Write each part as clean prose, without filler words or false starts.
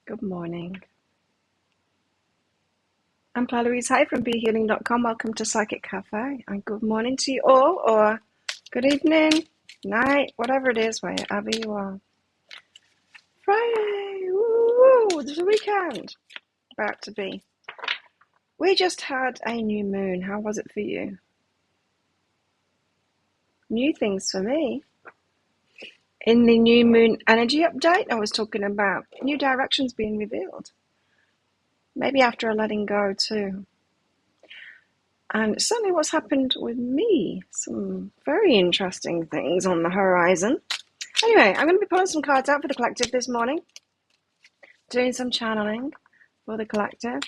Good morning. I'm Claire Louise Hay from BeHealing.com. Welcome to Psychic Cafe. And good morning to you all, or good evening, night, whatever it is, wherever you are. Friday, woo, it's the weekend. About to be. We just had a new moon. How was it for you? New things for me. In the new moon energy update, I was talking about new directions being revealed. Maybe after a letting go too. And certainly what's happened with me. Some very interesting things on the horizon. Anyway, I'm going to be pulling some cards out for the collective this morning. Doing some channeling for the collective.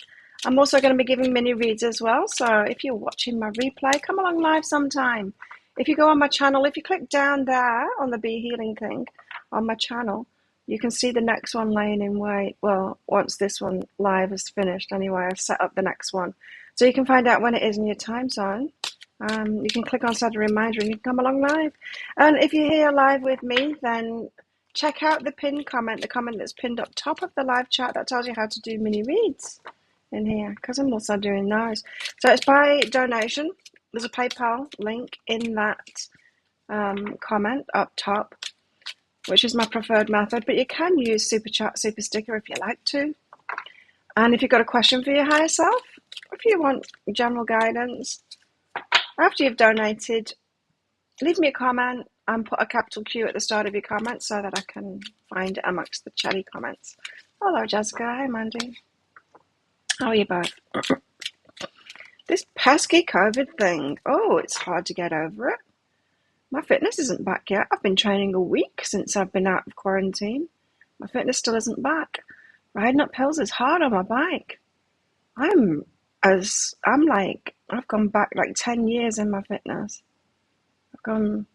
I'm also going to be giving mini reads as well. So if you're watching my replay, come along live sometime. If you go on my channel, if you click down there on the Be Healing thing on my channel, you can see the next one laying in wait. Well, once this one live is finished anyway, I've set up the next one. So you can find out when it is in your time zone. You can click on set a reminder and you can come along live. And if you're here live with me, then check out the pinned comment, the comment that's pinned up top of the live chat that tells you how to do mini reads in here, because I'm also doing those. So it's by donation. There's a PayPal link in that comment up top, which is my preferred method, but you can use Super Chat, Super Sticker if you like to. And if you've got a question for your higher self, if you want general guidance, after you've donated, leave me a comment and put a capital Q at the start of your comment so that I can find it amongst the chatty comments. Hello, Jessica. Hi, Mandy. How are you both? This pesky COVID thing. Oh, it's hard to get over it. My fitness isn't back yet. I've been training a week since I've been out of quarantine. My fitness still isn't back. Riding up hills is hard on my bike. I've gone back like 10 years in my fitness. I'm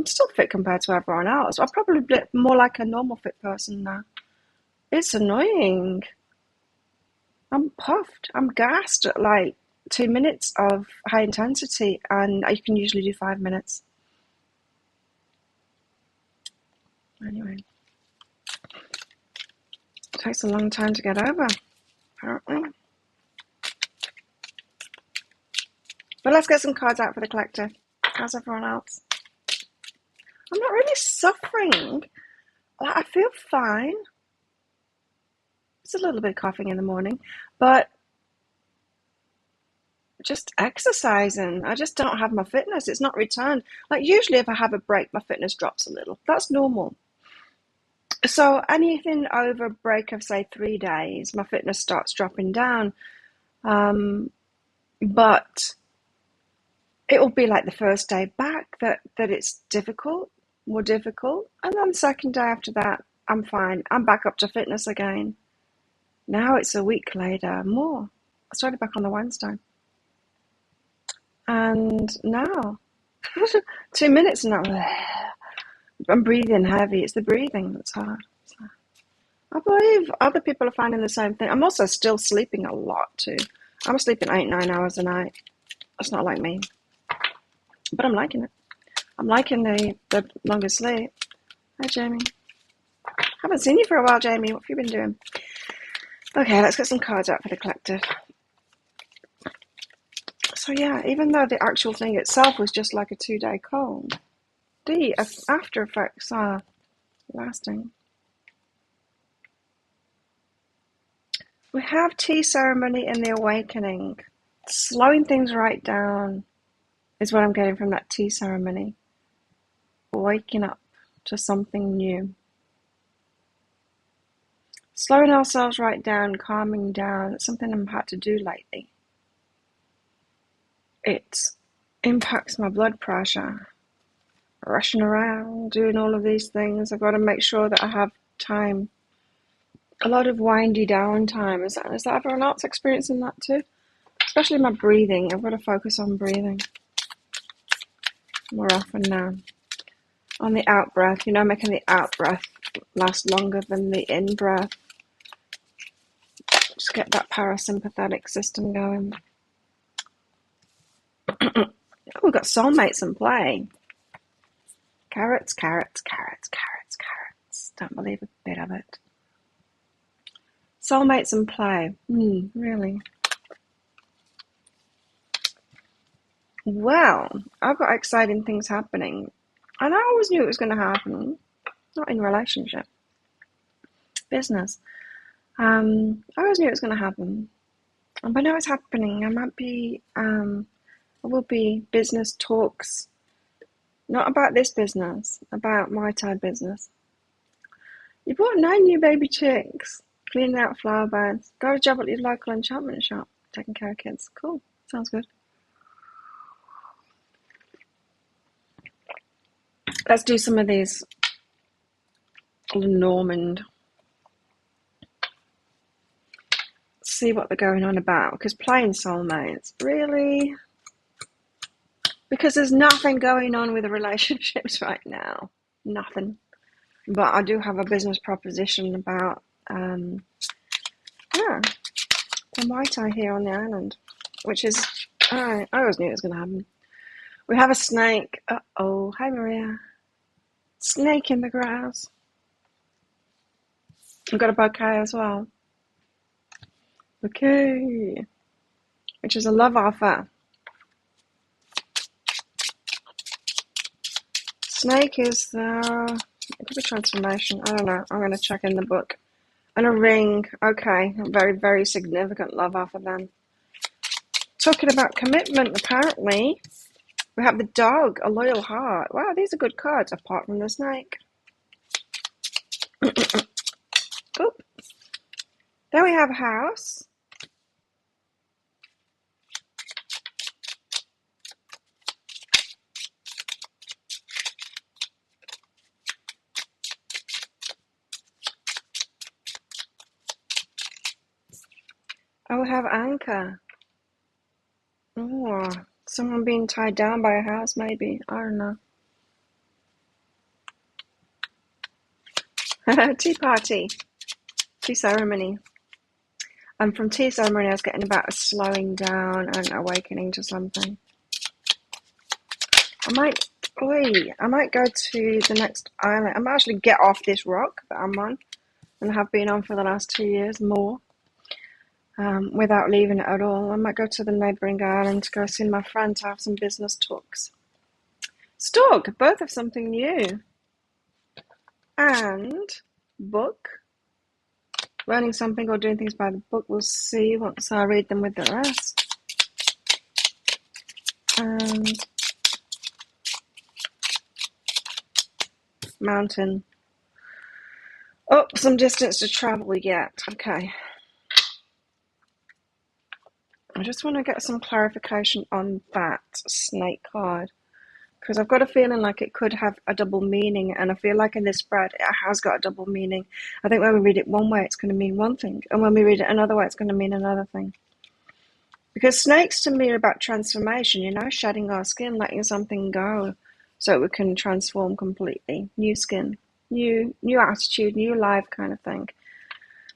still fit compared to everyone else. I'm probably a bit more like a normal fit person now. It's annoying. I'm puffed. I'm gassed at like 2 minutes of high intensity, and you can usually do 5 minutes. Anyway, it takes a long time to get over, apparently. But let's get some cards out for the collective. How's everyone else? I'm not really suffering. I feel fine. It's a little bit coughing in the morning, but just exercising. I just don't have my fitness. It's not returned. Like usually if I have a break, my fitness drops a little. That's normal. So anything over a break of say 3 days, my fitness starts dropping down. But it will be like the first day back that it's more difficult. And then the second day after that, I'm fine. I'm back up to fitness again. Now it's a week later, more. I started back on the Wednesday. And now, 2 minutes now, I'm breathing heavy. It's the breathing that's hard. So I believe other people are finding the same thing. I'm also still sleeping a lot too. I'm sleeping 8-9 hours a night. That's not like me. But I'm liking it. I'm liking the longer sleep. Hi, Jamie. Haven't seen you for a while, Jamie. What have you been doing? Okay, let's get some cards out for the collective. So yeah, even though the actual thing itself was just like a 2-day cold, the after effects are lasting. We have tea ceremony in the awakening. Slowing things right down is what I'm getting from that tea ceremony. Waking up to something new. Slowing ourselves right down, calming down. It's something I've had to do lately. It impacts my blood pressure. Rushing around, doing all of these things. I've got to make sure that I have time. A lot of windy down time. Is that everyone else experiencing that too? Especially my breathing. I've got to focus on breathing more often now. On the out breath, making the out breath last longer than the in breath. Just get that parasympathetic system going. Oh, we've got soulmates in play. Carrots, carrots, carrots, carrots, carrots. Don't believe a bit of it. Soulmates and play. Really? Well, I've got exciting things happening. And I always knew it was going to happen. Not in relationship. Business. I always knew it was going to happen. But now it's happening. There will be business talks. Not about this business. About my type business. You bought 9 new baby chicks. Cleaning out flower beds. Got a job at your local enchantment shop. Taking care of kids. Cool. Sounds good. Let's do some of these Normand. See what they're going on about. Because playing soulmates, really? Because there's nothing going on with the relationships right now. Nothing. But I do have a business proposition about the White Eye here on the island. Which is, I always knew it was going to happen. We have a snake. Uh-oh. Hi, Maria. Snake in the grass. We've got a bouquet as well. Okay. Which is a love offer. Snake is the... It could be transformation. I don't know. I'm going to check in the book. And a ring. Okay. A very, very significant love offer then. Talking about commitment, apparently. We have the dog, a loyal heart. Wow, these are good cards, apart from the snake. Oop. Then we have a house. And we have anchor. Oh, someone being tied down by a house, maybe. I don't know. Tea party. Tea ceremony. And from tea ceremony, I was getting about a slowing down and awakening to something. I might go to the next island. I might actually get off this rock that I'm on and have been on for the last 2 years more. Without leaving it at all. I might go to the neighbouring island to go see my friend to have some business talks. Stork, both of something new. And book. Learning something or doing things by the book. We'll see once I read them with the rest. And mountain. Oh, some distance to travel yet. Okay. I just want to get some clarification on that snake card. Because I've got a feeling like it could have a double meaning. And I feel like in this spread, it has got a double meaning. I think when we read it one way, it's going to mean one thing. And when we read it another way, it's going to mean another thing. Because snakes to me are about transformation, shedding our skin, letting something go so we can transform completely. New skin, new attitude, new life kind of thing.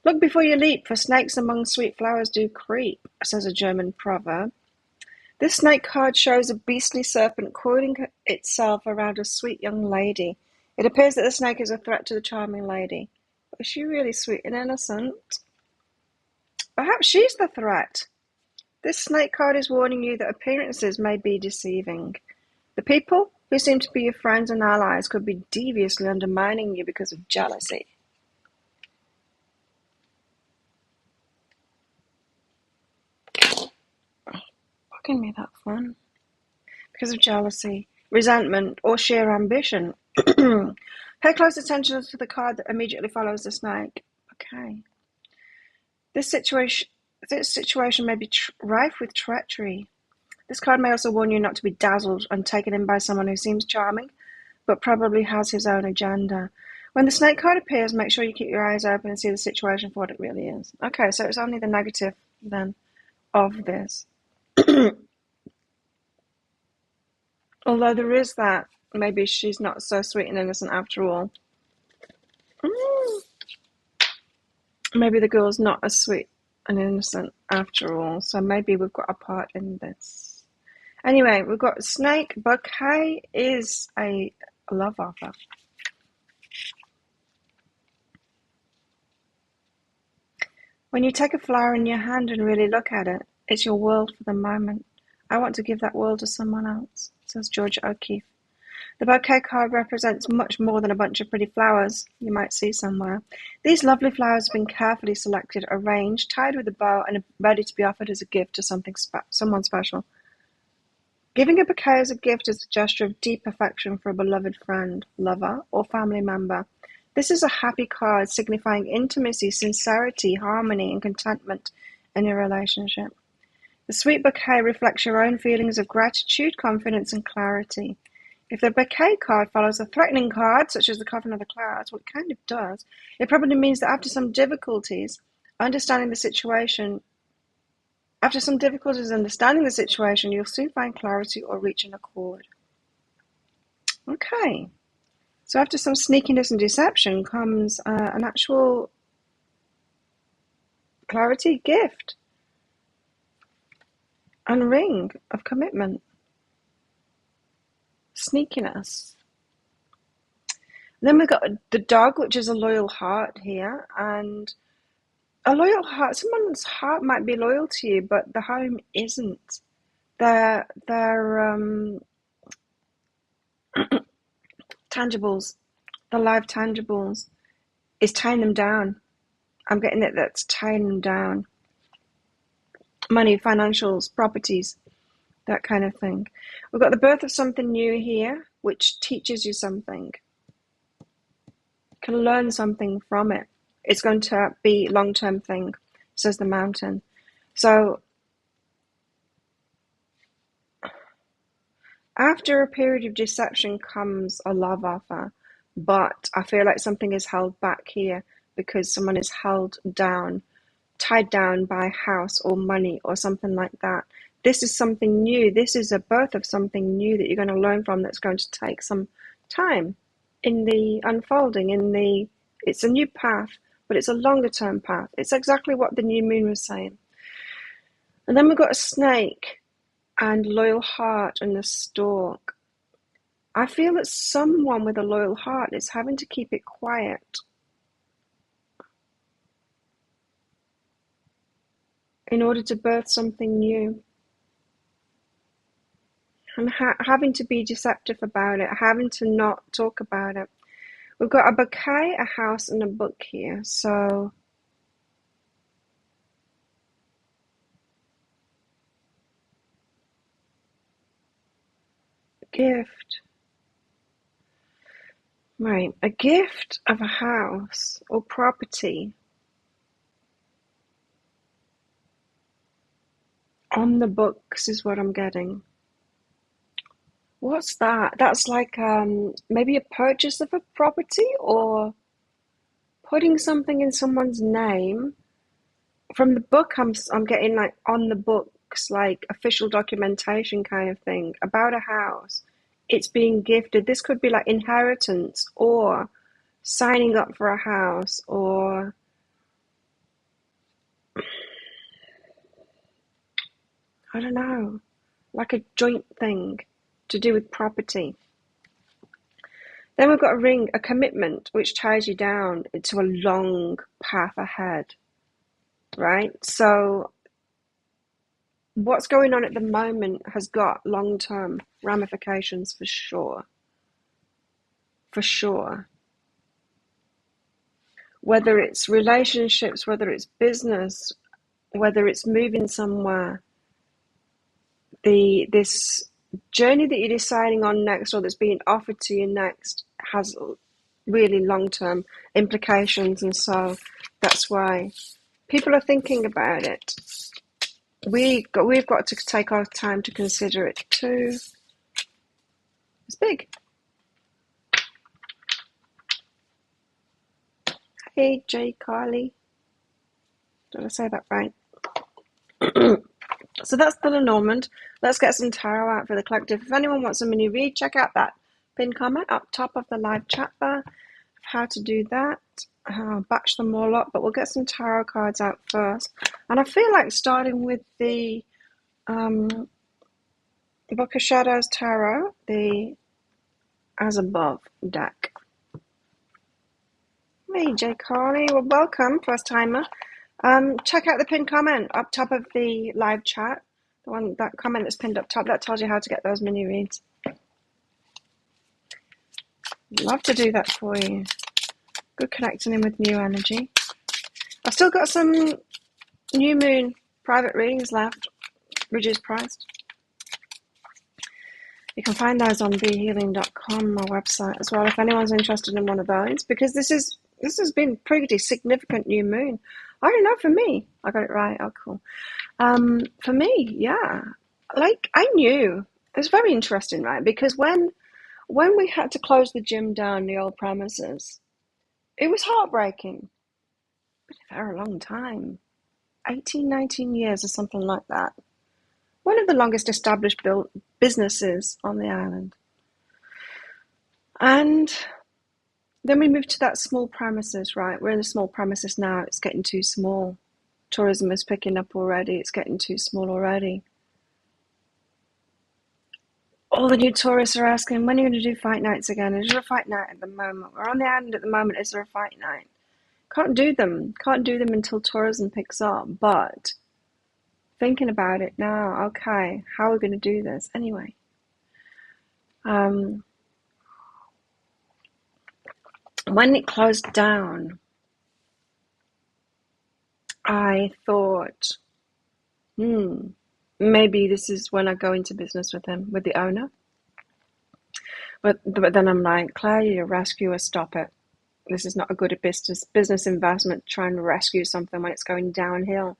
Look before you leap, for snakes among sweet flowers do creep, says a German proverb. This snake card shows a beastly serpent coiling itself around a sweet young lady. It appears that the snake is a threat to the charming lady. But is she really sweet and innocent? Perhaps she's the threat. This snake card is warning you that appearances may be deceiving. The people who seem to be your friends and allies could be deviously undermining you because of jealousy. Fucking me that fun. Because of jealousy, resentment, or sheer ambition. Pay close attention to the card that immediately follows the snake. Okay. This situation may be rife with treachery. This card may also warn you not to be dazzled and taken in by someone who seems charming, but probably has his own agenda. When the snake card appears, make sure you keep your eyes open and see the situation for what it really is. Okay, so it's only the negative, then, of this. Although there is that, maybe she's not so sweet and innocent after all. Maybe the girl's not as sweet and innocent after all, so maybe we've got a part in this. Anyway, we've got snake. Bouquet is a love offer. When you take a flower in your hand and really look at it, it's your world for the moment. I want to give that world to someone else, says George O'Keeffe. The bouquet card represents much more than a bunch of pretty flowers you might see somewhere. These lovely flowers have been carefully selected, arranged, tied with a bow, and are ready to be offered as a gift to someone special. Giving a bouquet as a gift is a gesture of deep affection for a beloved friend, lover, or family member. This is a happy card signifying intimacy, sincerity, harmony, and contentment in your relationship. The sweet bouquet reflects your own feelings of gratitude, confidence, and clarity. If the bouquet card follows a threatening card, such as the Coven of the Clouds, what it kind of does, it probably means that after some difficulties understanding the situation, you'll soon find clarity or reach an accord. Okay, so after some sneakiness and deception comes an actual clarity gift and ring of commitment. Sneakiness. Then we've got the dog, which is a loyal heart here, and a loyal heart. Someone's heart might be loyal to you, but the home isn't. Their tangibles, the live tangibles, is tying them down. I'm getting it. That's tying them down. Money, financials, properties, that kind of thing. We've got the birth of something new here, which teaches you something. You can learn something from it. It's going to be a long-term thing, says the mountain. So after a period of deception comes a love offer, but I feel like something is held back here because someone is held down, tied down by a house or money or something like that. This is something new. This is a birth of something new that you're going to learn from that's going to take some time in the unfolding, it's a new path, but it's a longer term path. It's exactly what the new moon was saying. And then we've got a snake and loyal heart and the stork. I feel that someone with a loyal heart is having to keep it quiet in order to birth something new. And having to be deceptive about it, having to not talk about it. We've got a bouquet, a house, and a book here. So gift. Right, a gift of a house or property on the books is what I'm getting. What's that? That's like maybe a purchase of a property or putting something in someone's name. From the book, I'm getting like on the books, like official documentation kind of thing about a house. It's being gifted. This could be like inheritance or signing up for a house or I don't know, like a joint thing to do with property. Then we've got a ring, a commitment, which ties you down into a long path ahead, right? So what's going on at the moment has got long-term ramifications for sure. For sure. Whether it's relationships, whether it's business, whether it's moving somewhere, this journey that you're deciding on next or that's being offered to you next has really long-term implications, and so that's why people are thinking about it. We've got to take our time to consider it too. It's big. Hey, Jay Carly. Did I say that right? So that's the Lenormand. Let's get some tarot out for the collective. If anyone wants a mini read, check out that pinned comment up top of the live chat bar of how to do that. I'll batch them all up, but we'll get some tarot cards out first. And I feel like starting with the Book of Shadows Tarot, the As Above deck. Hey, Jay Carly. Well, welcome, first timer. Check out the pinned comment up top of the live chat. That comment that's pinned up top, that tells you how to get those mini reads. Love to do that for you. Good connecting in with new energy. I've still got some new moon private readings left, reduced priced. You can find those on behealing.com, my website, as well, if anyone's interested in one of those, because this has been pretty significant new moon. I don't know, for me. I got it right. Oh, cool. For me, yeah. Like, I knew. It's very interesting, right? Because when we had to close the gym down, the old premises, it was heartbreaking. But a very long time. 18, 19 years or something like that. One of the longest established businesses on the island. And then we moved to that small premises, right? We're in the small premises now. It's getting too small. Tourism is picking up already. It's getting too small already. All the new tourists are asking, when are you going to do fight nights again? Is there a fight night at the moment? We're on the island at the moment. Is there a fight night? Can't do them. Can't do them until tourism picks up. But thinking about it now, okay, how are we going to do this? Anyway. When it closed down, I thought, maybe this is when I go into business with him, with the owner. But then I'm like, Claire, you're a rescuer, stop it. This is not a good business investment, trying to rescue something when it's going downhill.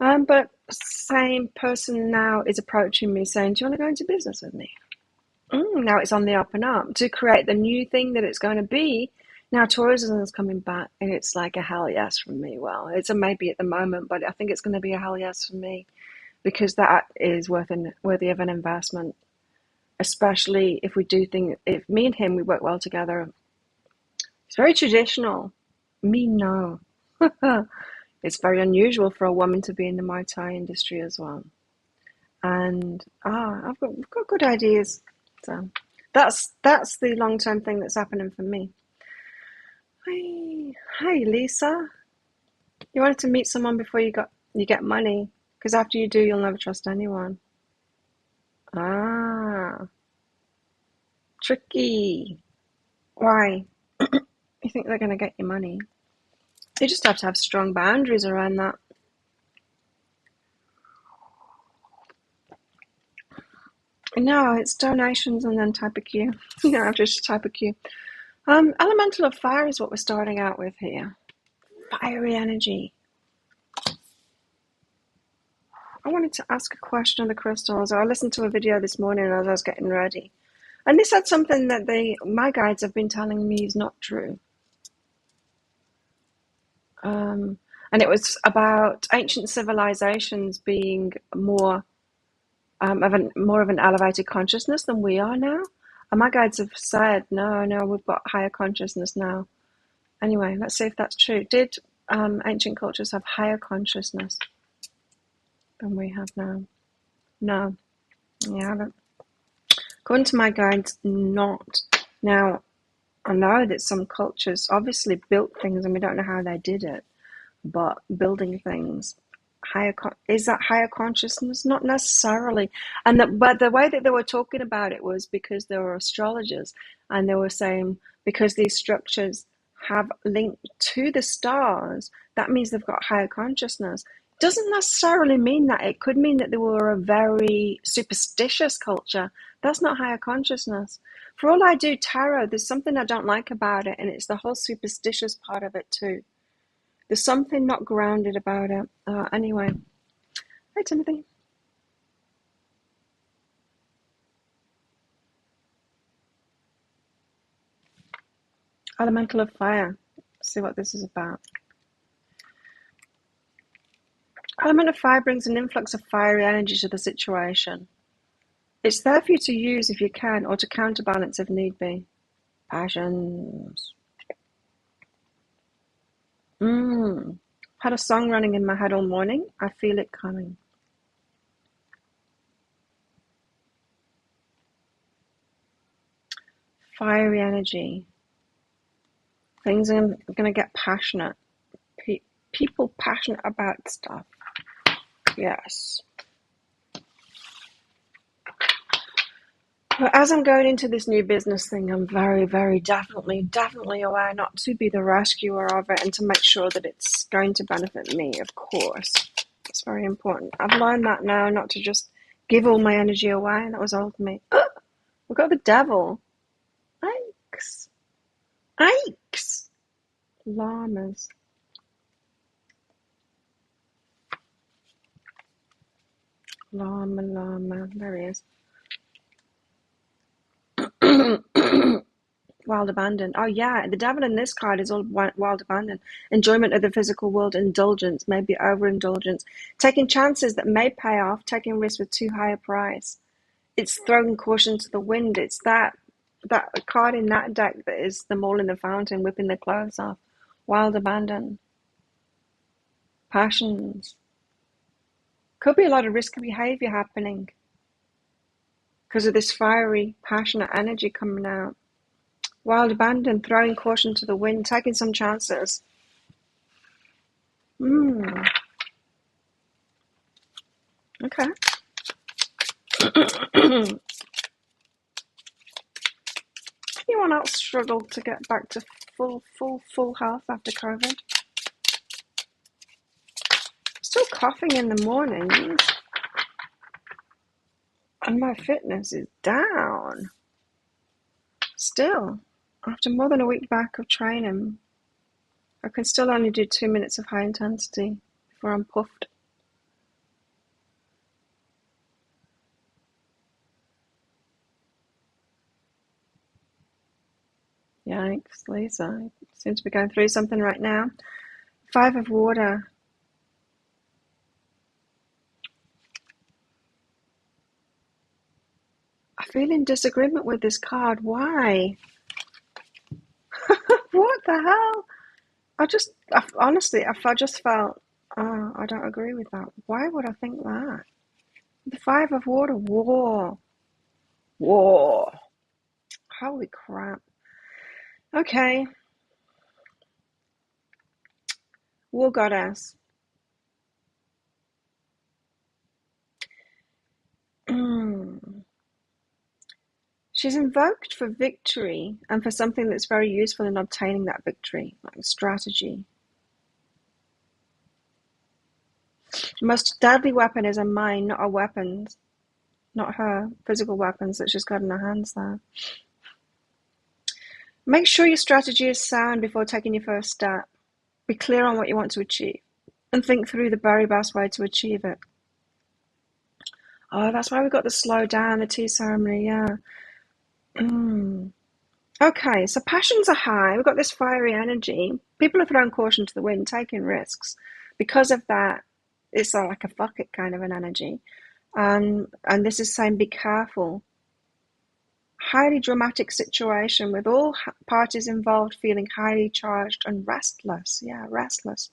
But same person now is approaching me saying, do you want to go into business with me? Now it's on the up and up to create the new thing that it's going to be. Now tourism is coming back, and it's like a hell yes from me. Well, it's a maybe at the moment, but I think it's going to be a hell yes from me, because that is worthy of an investment, especially if we do think, if me and him, we work well together. It's very traditional. Me, no. It's very unusual for a woman to be in the Muay Thai industry as well. And I've got good ideas. So that's the long-term thing that's happening for me. Hi, Lisa. You wanted to meet someone before you get money, because after you do, you'll never trust anyone. Tricky. Why? You think they're going to get your money? You just have to have strong boundaries around that. No, it's donations and then type a Q. You don't have to just type a Q. Elemental of fire is what we're starting out with here. Fiery energy. I wanted to ask a question of the crystals. I listened to a video this morning as I was getting ready. And they said something that my guides have been telling me is not true. And it was about ancient civilizations being more of an elevated consciousness than we are now. And my guides have said, no, we've got higher consciousness now. Anyway, let's see if that's true. Did ancient cultures have higher consciousness than we have now? No. Yeah, according to my guides, not. Now, I know that some cultures obviously built things and we don't know how they did it, but building things, is that higher consciousness? Not necessarily. But the way that they were talking about it was because they were astrologers, and they were saying because these structures have linked to the stars, that means they've got higher consciousness. Doesn't necessarily mean that. It could mean that they were a very superstitious culture. That's not higher consciousness. For all I do tarot, there's something I don't like about it, and it's the whole superstitious part of it too. There's something not grounded about it. Anyway. Hi, Timothy. Elemental of fire. Let's see what this is about. Element of fire brings an influx of fiery energy to the situation. It's there for you to use if you can, or to counterbalance if need be. Passions. Had a song running in my head all morning. I feel it coming. Fiery energy. Things are going to get passionate. People passionate about stuff. Yes. But as I'm going into this new business thing, I'm very, very definitely aware not to be the rescuer of it and to make sure that it's going to benefit me, of course. It's very important. I've learned that now, not to just give all my energy away. That was old me. We've got the devil. Yikes. Yikes. Llamas. Llama. There he is. Wild abandon. Oh yeah, the devil in this card is all wild abandon. Enjoyment of the physical world, indulgence, maybe overindulgence, taking chances that may pay off, taking risks with too high a price. It's throwing caution to the wind. It's that card in that deck that is the mole in the fountain, whipping the clothes off. Wild abandon. Passions. Could be a lot of risky behavior happening because of this fiery, passionate energy coming out. Wild abandon, throwing caution to the wind, taking some chances. Okay. Anyone else struggle to get back to full health after COVID? Still coughing in the mornings, and my fitness is down. Still, after more than a week back of training, I can still only do 2 minutes of high intensity before I'm puffed. Yikes, Lisa. I seem to be going through something right now. 5 of water. I feel in disagreement with this card. Why? What the hell? Honestly, I just felt, oh, I don't agree with that. Why would I think that? The 5 of water, war. Holy crap. Okay. War goddess. She's invoked for victory and for something that's very useful in obtaining that victory, like strategy. The most deadly weapon is a mind, not her weapons. Not her physical weapons that she's got in her hands there. Make sure your strategy is sound before taking your first step. Be clear on what you want to achieve and think through the very best way to achieve it. Oh, that's why we got the slow down, the tea ceremony, yeah. Okay, so passions are high. We've got this fiery energy. People are throwing caution to the wind, taking risks. Because of that, it's like a fuck it kind of an energy. And this is saying be careful. Highly dramatic situation with all parties involved feeling highly charged and restless. Yeah, restless.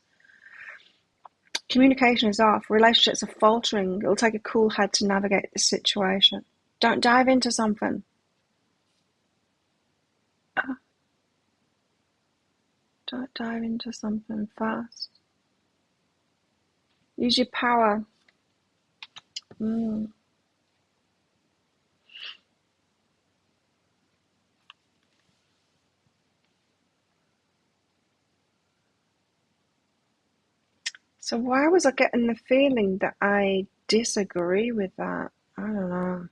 Communication is off. Relationships are faltering. It'll take a cool head to navigate the situation. Don't dive into something. Don't dive into something fast. Use your power. So why was I getting the feeling that I disagree with that? I don't know.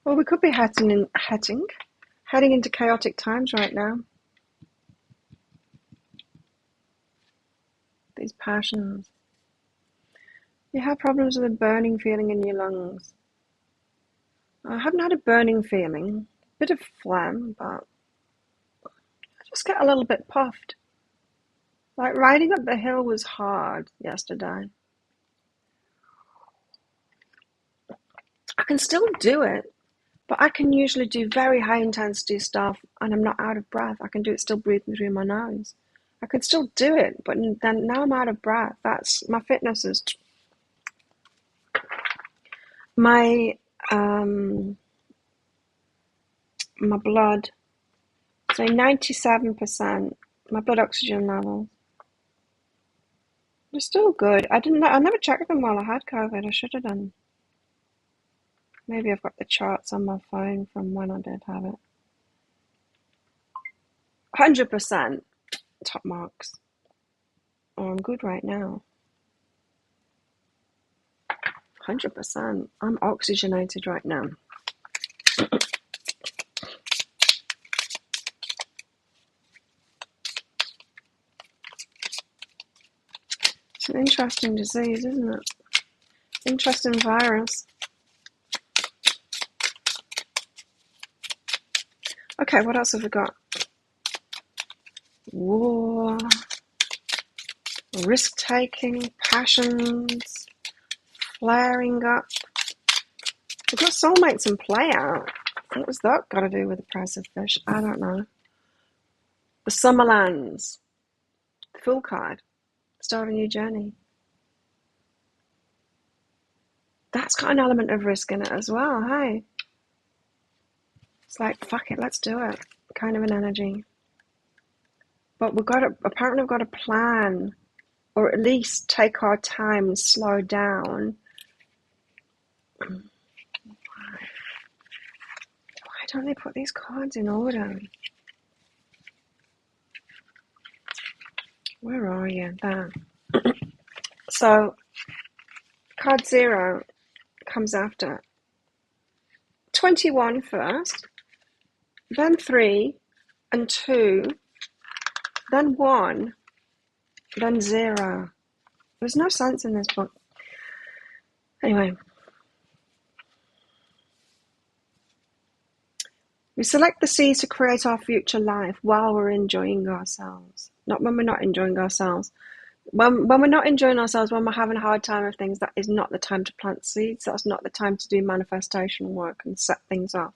Well, we could be heading into chaotic times right now. These passions. You have problems with a burning feeling in your lungs. I haven't had a burning feeling. A bit of phlegm, but I just get a little bit puffed. Like riding up the hill was hard yesterday. I can still do it, but I can usually do very high intensity stuff and I'm not out of breath. I can do it still breathing through my nose. I can still do it, but then now I'm out of breath. That's my fitness is my blood. So 97%. My blood oxygen levels. They're still good. I never checked them while I had COVID. I should have done. Maybe I've got the charts on my phone from when I did have it. 100% top marks. Oh, I'm good right now. 100%. I'm oxygenated right now. It's an interesting disease, isn't it? Interesting virus. Okay, what else have we got? War, risk-taking, passions, flaring up. We've got soulmates and play out. What was that got to do with the price of fish? I don't know. The Summerlands. The Fool card. Start a new journey. That's got an element of risk in it as well, hey? It's like, fuck it, let's do it. Kind of an energy. But apparently we've got to plan, or at least take our time and slow down. Why don't they put these cards in order? Where are you? There. So, card 0 comes after 21 first, then 3 and 2, then 1, then 0. There's no sense in this book. Anyway. We select the seeds to create our future life while we're enjoying ourselves. Not when we're not enjoying ourselves. When we're not enjoying ourselves, when we're having a hard time of things, that is not the time to plant seeds. That's not the time to do manifestation work and set things off.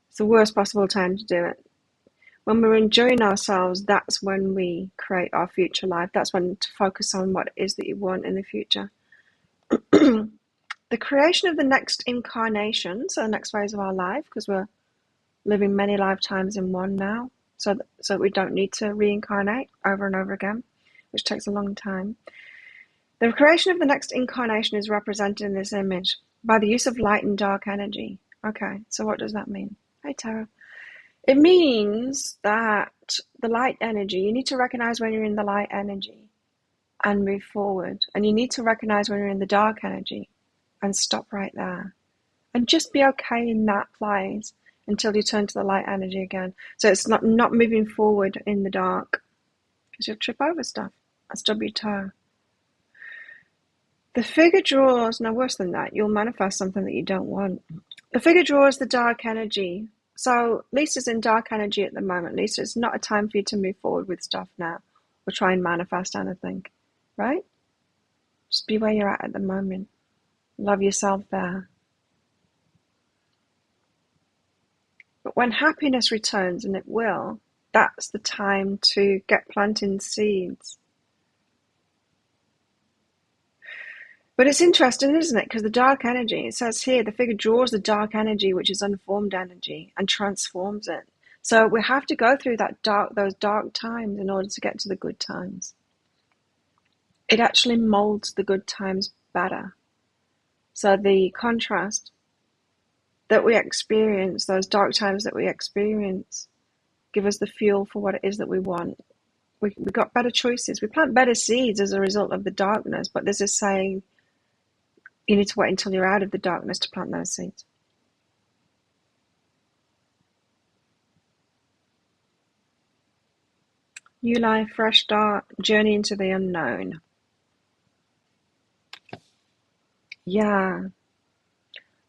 It's the worst possible time to do it. When we're enjoying ourselves, that's when we create our future life. That's when to focus on what it is that you want in the future. The creation of the next incarnation, so the next phase of our life, because we're living many lifetimes in one now, so we don't need to reincarnate over and over again, which takes a long time. The creation of the next incarnation is represented in this image by the use of light and dark energy. Okay, so what does that mean? Hey, Tara. It means that the light energy, you need to recognize when you're in the light energy and move forward. And you need to recognize when you're in the dark energy and stop right there. And just be okay in that place until you turn to the light energy again. So it's not moving forward in the dark, because you'll trip over stuff and stub your toe. The figure draws, no, worse than that, you'll manifest something that you don't want. The figure draws the dark energy. So Lisa's in dark energy at the moment. Lisa, it's not a time for you to move forward with stuff now or try and manifest anything, right? Just be where you're at the moment. Love yourself there. But when happiness returns, and it will, that's the time to get planting seeds. But it's interesting, isn't it? Because the dark energy, it says here, the figure draws the dark energy, which is unformed energy, and transforms it. So we have to go through those dark times in order to get to the good times. It actually molds the good times better. So the contrast that we experience, those dark times that we experience, give us the fuel for what it is that we want. We got better choices. We plant better seeds as a result of the darkness, but this is saying you need to wait until you're out of the darkness to plant those seeds. New life, fresh start, journey into the unknown. Yeah.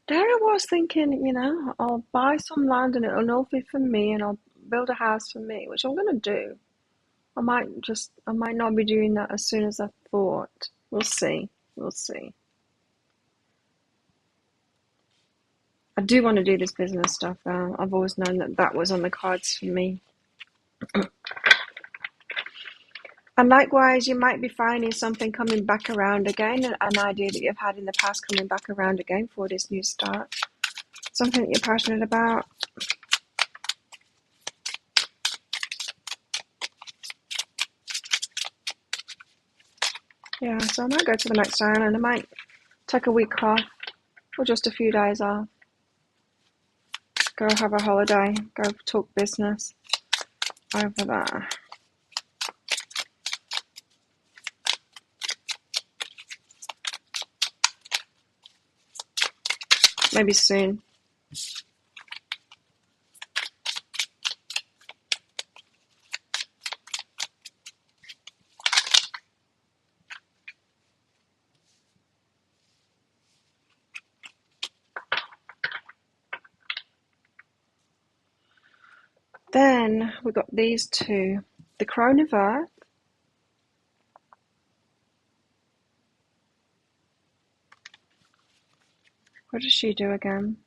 There I was thinking, I'll buy some land and it'll all be for me and I'll build a house for me, which I'm going to do. I might not be doing that as soon as I thought. We'll see. I do want to do this business stuff though. I've always known that was on the cards for me. And likewise, you might be finding something coming back around again, an idea that you've had in the past coming back around again for this new start. Something that you're passionate about. Yeah, so I might go to the next island. I might take a week off or just a few days off. Go have a holiday. Go talk business over there. Maybe soon. Then we got these two. The Crone of Earth. What does she do again?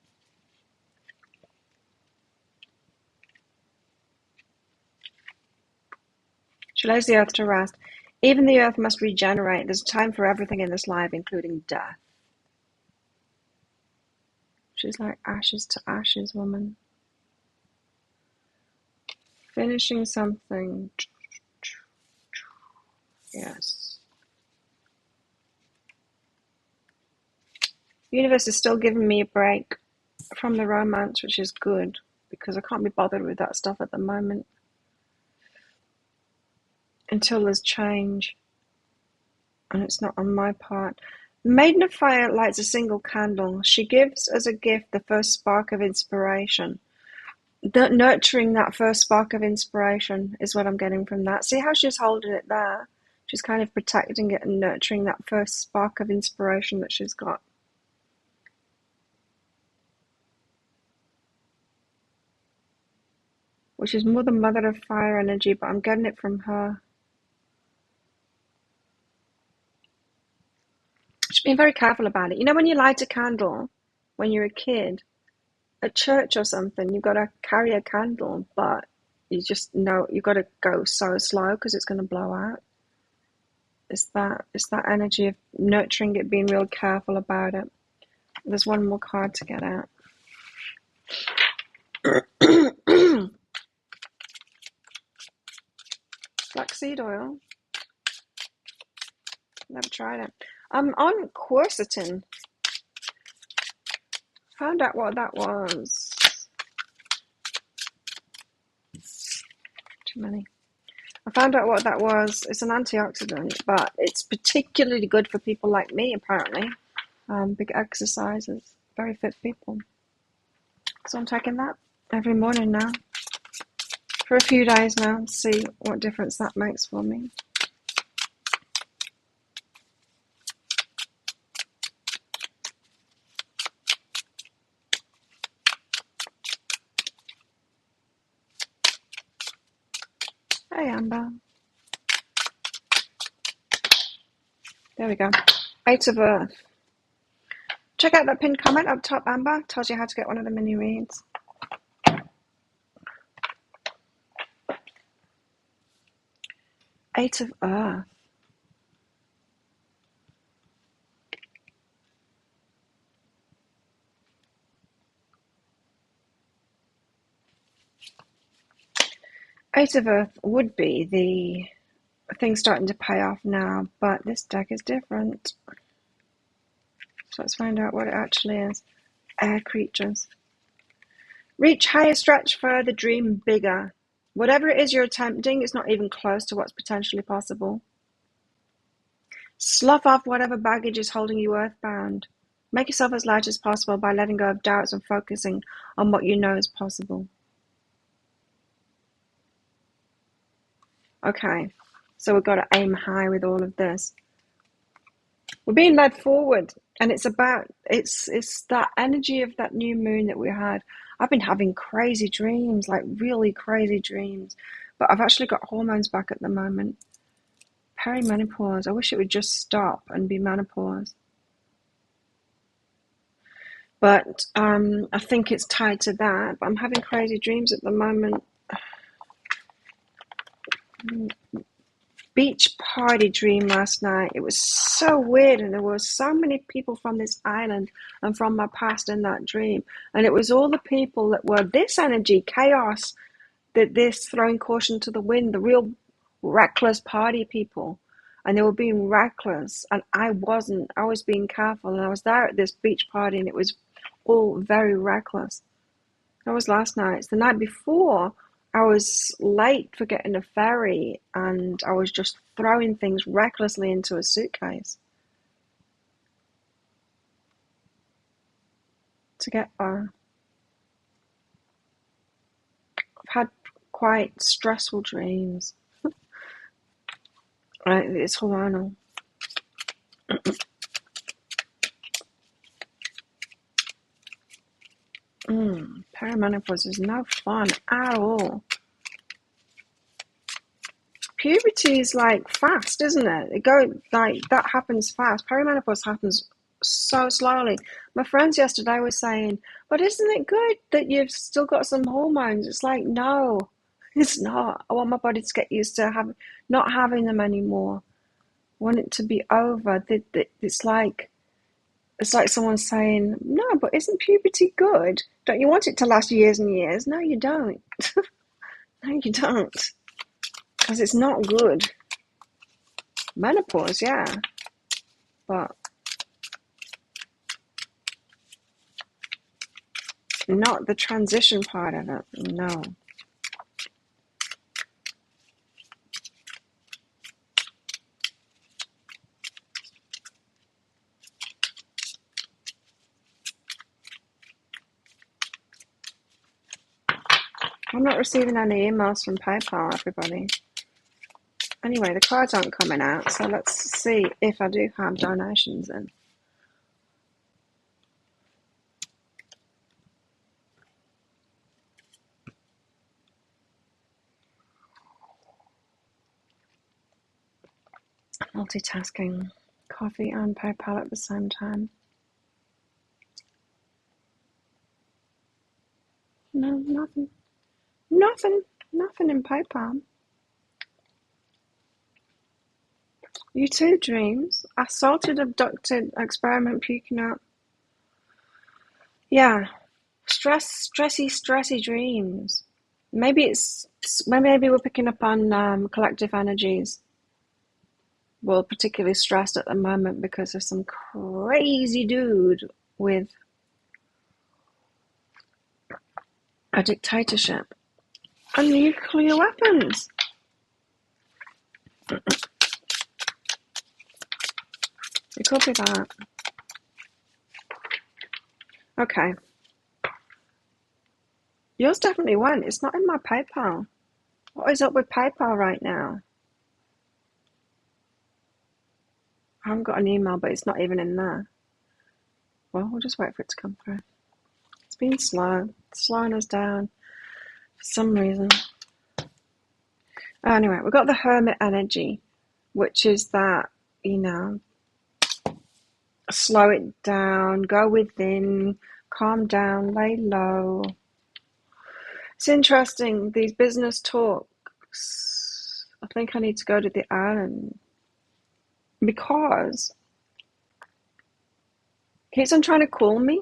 She lays the earth to rest. Even the earth must regenerate. There's time for everything in this life, including death. She's like ashes to ashes, woman. Finishing something. Yes. The universe is still giving me a break from the romance, which is good, because I can't be bothered with that stuff at the moment. Until there's change. And it's not on my part. Maiden of Fire lights a single candle. She gives as a gift the first spark of inspiration. Nurturing that first spark of inspiration is what I'm getting from that. See how she's holding it there? She's kind of protecting it and nurturing that first spark of inspiration that she's got. Which is more the Mother of Fire energy, but I'm getting it from her. She's being very careful about it. You know, when you light a candle when you're a kid at church or something, you've got to carry a candle, but you just know you've got to go so slow because it's going to blow out. It's that energy of nurturing it, being real careful about it. There's one more card to get out. Flaxseed oil. Never tried it. I'm on quercetin. Found out what that was. Too many. I found out what that was. It's an antioxidant, but it's particularly good for people like me, apparently. Big exercises. Very fit people. So I'm taking that every morning now. For a few days now. See what difference that makes for me. Hey, Amber. There we go. 8 of Earth. Check out that pinned comment up top, Amber. Tells you how to get one of the mini reads. 8 of Earth. Eight of Earth would be the thing starting to pay off now, but this deck is different. So let's find out what it actually is. Air creatures. Reach higher, stretch further, dream bigger. Whatever it is you're attempting is not even close to what's potentially possible. Slough off whatever baggage is holding you earthbound. Make yourself as light as possible by letting go of doubts and focusing on what you know is possible. Okay, so we've got to aim high with all of this. We're being led forward, and it's that energy of that new moon that we had. I've been having crazy dreams, like really crazy dreams, but I've actually got hormones back at the moment. Perimenopause. I wish it would just stop and be menopause. But I think it's tied to that. But I'm having crazy dreams at the moment. Beach party dream last night. It was so weird, and there were so many people from this island and from my past in that dream. And it was all the people that were this energy, chaos, this throwing caution to the wind, the real reckless party people. and they were being reckless, and I wasn't. I was being careful, and I was there at this beach party, and it was all very reckless. That was last night. The night before, I was late for getting a ferry, and I was just throwing things recklessly into a suitcase to get there. I've had quite stressful dreams. It's hormonal. Perimenopause is no fun at all. Puberty is like fast, isn't it? That happens fast. Perimenopause happens so slowly. My friends yesterday were saying, but isn't it good that you've still got some hormones? It's like, no, it's not. I want my body to get used to not having them anymore. I want it to be over. It's like someone saying, no, but isn't puberty good? Don't you want it to last years and years? No, you don't. No, you don't. Because it's not good. Menopause, yeah. But not the transition part of it, no. I'm not receiving any emails from PayPal, everybody. Anyway, the cards aren't coming out, so let's see if I do have donations in. Multitasking. Coffee and PayPal at the same time. No, nothing. Nothing in PayPal. You too, dreams. Assaulted, abducted, experiment puking out. Yeah. Stressy dreams. Maybe we're picking up on collective energies. We're particularly stressed at the moment because of some crazy dude with a dictatorship and nuclear weapons. It could be that. Okay. Yours definitely went. It's not in my PayPal. What is up with PayPal right now? I haven't got an email, but it's not even in there. Well, we'll just wait for it to come through. It's been slow. It's slowing us down for some reason. Anyway, we've got the Hermit energy, which is that, slow it down, go within, calm down, lay low. It's interesting, these business talks. I think I need to go to the island because he keeps on trying to call me,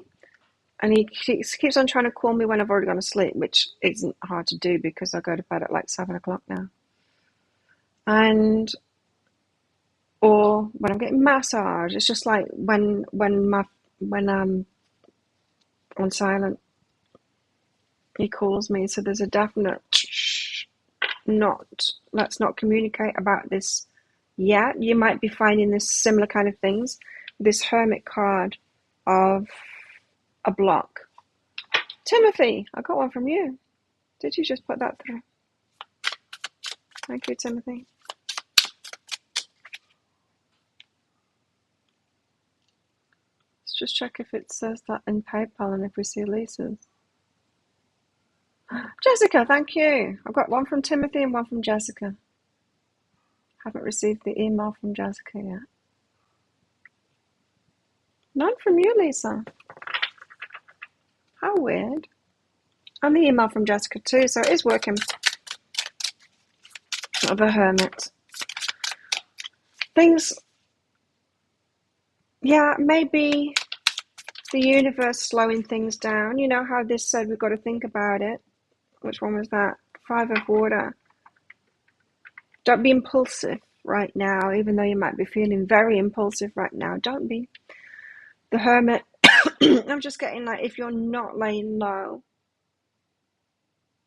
and he keeps on trying to call me when I've already gone to sleep, which isn't hard to do because I go to bed at like 7 o'clock now. Or when I'm getting massage, it's just like when I'm on silent, he calls me. So there's a definite let's not communicate about this yet. You might be finding this similar kind of things. This Hermit card of a block. Timothy, I got one from you. Did you just put that through? Thank you, Timothy. Let's just check if it says that in PayPal and if we see Lisa's. Jessica, thank you. I've got one from Timothy and one from Jessica. Haven't received the email from Jessica yet. None from you, Lisa. How weird. And the email from Jessica too, so it is working. The Hermit. Things, yeah, maybe the universe slowing things down. You know how this said we've got to think about it. Which one was that? 5 of water. Don't be impulsive. right now, even though you might be feeling very impulsive right now. Don't be. The Hermit. I'm just getting like, if you're not laying low,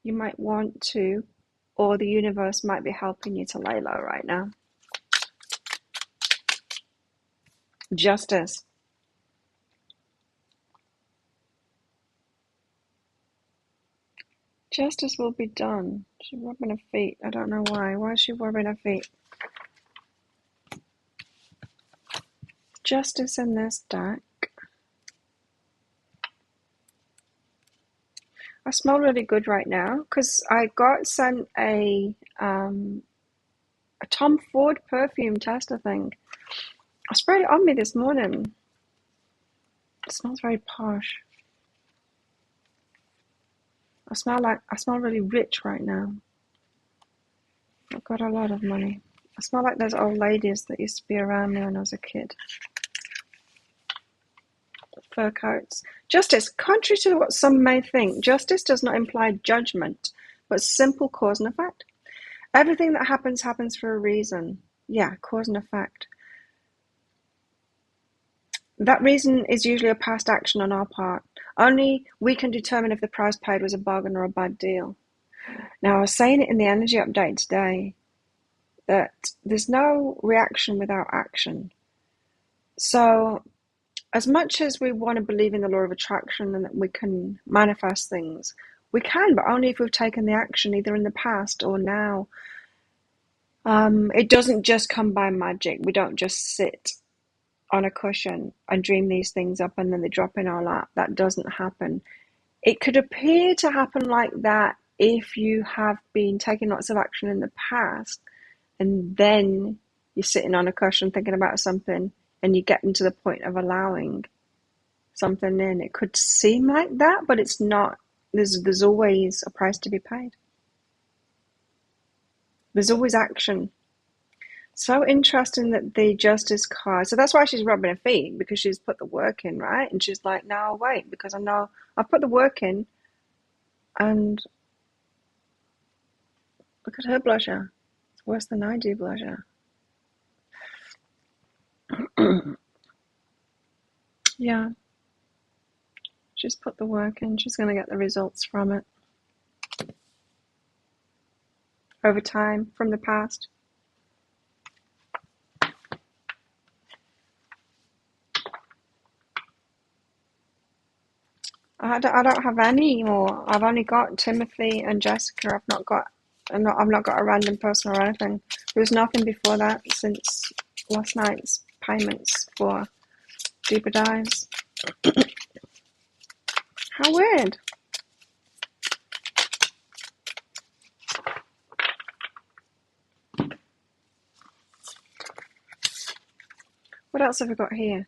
you might want to, or the universe might be helping you to lay low right now. Justice. Justice will be done. She's rubbing her feet. I don't know why. Why is she rubbing her feet? Justice in this deck. I smell really good right now because I got sent a Tom Ford perfume tester thing. I sprayed it on me this morning. It smells very posh. I smell really rich right now. I've got a lot of money. I smell like those old ladies that used to be around me when I was a kid. Fur coats. Justice. Contrary to what some may think, justice does not imply judgment, but simple cause and effect. Everything that happens happens for a reason. Yeah, cause and effect. That reason is usually a past action on our part. Only we can determine if the price paid was a bargain or a bad deal. Now, I was saying it in the energy update today that there's no reaction without action. So, as much as we want to believe in the law of attraction and that we can manifest things, we can, but only if we've taken the action either in the past or now. It doesn't just come by magic. We don't just sit on a cushion and dream these things up and then they drop in our lap. That doesn't happen. It could appear to happen like that if you have been taking lots of action in the past and then you're sitting on a cushion thinking about something and you get into the point of allowing something in. It could seem like that, but it's not. There's always a price to be paid. There's always action. So interesting that the Justice card. So that's why she's rubbing her feet, because she's put the work in, right? And she's like, now I'll wait because I know I've put the work in. And look at her blusher. It's worse than I do blusher. Yeah. She's put the work in. She's going to get the results from it. Over time, from the past. I don't have any more. I've only got Timothy and Jessica. I've not got a random person or anything. There was nothing before that since last night's payments for deeper dives. How weird. What else have we got here?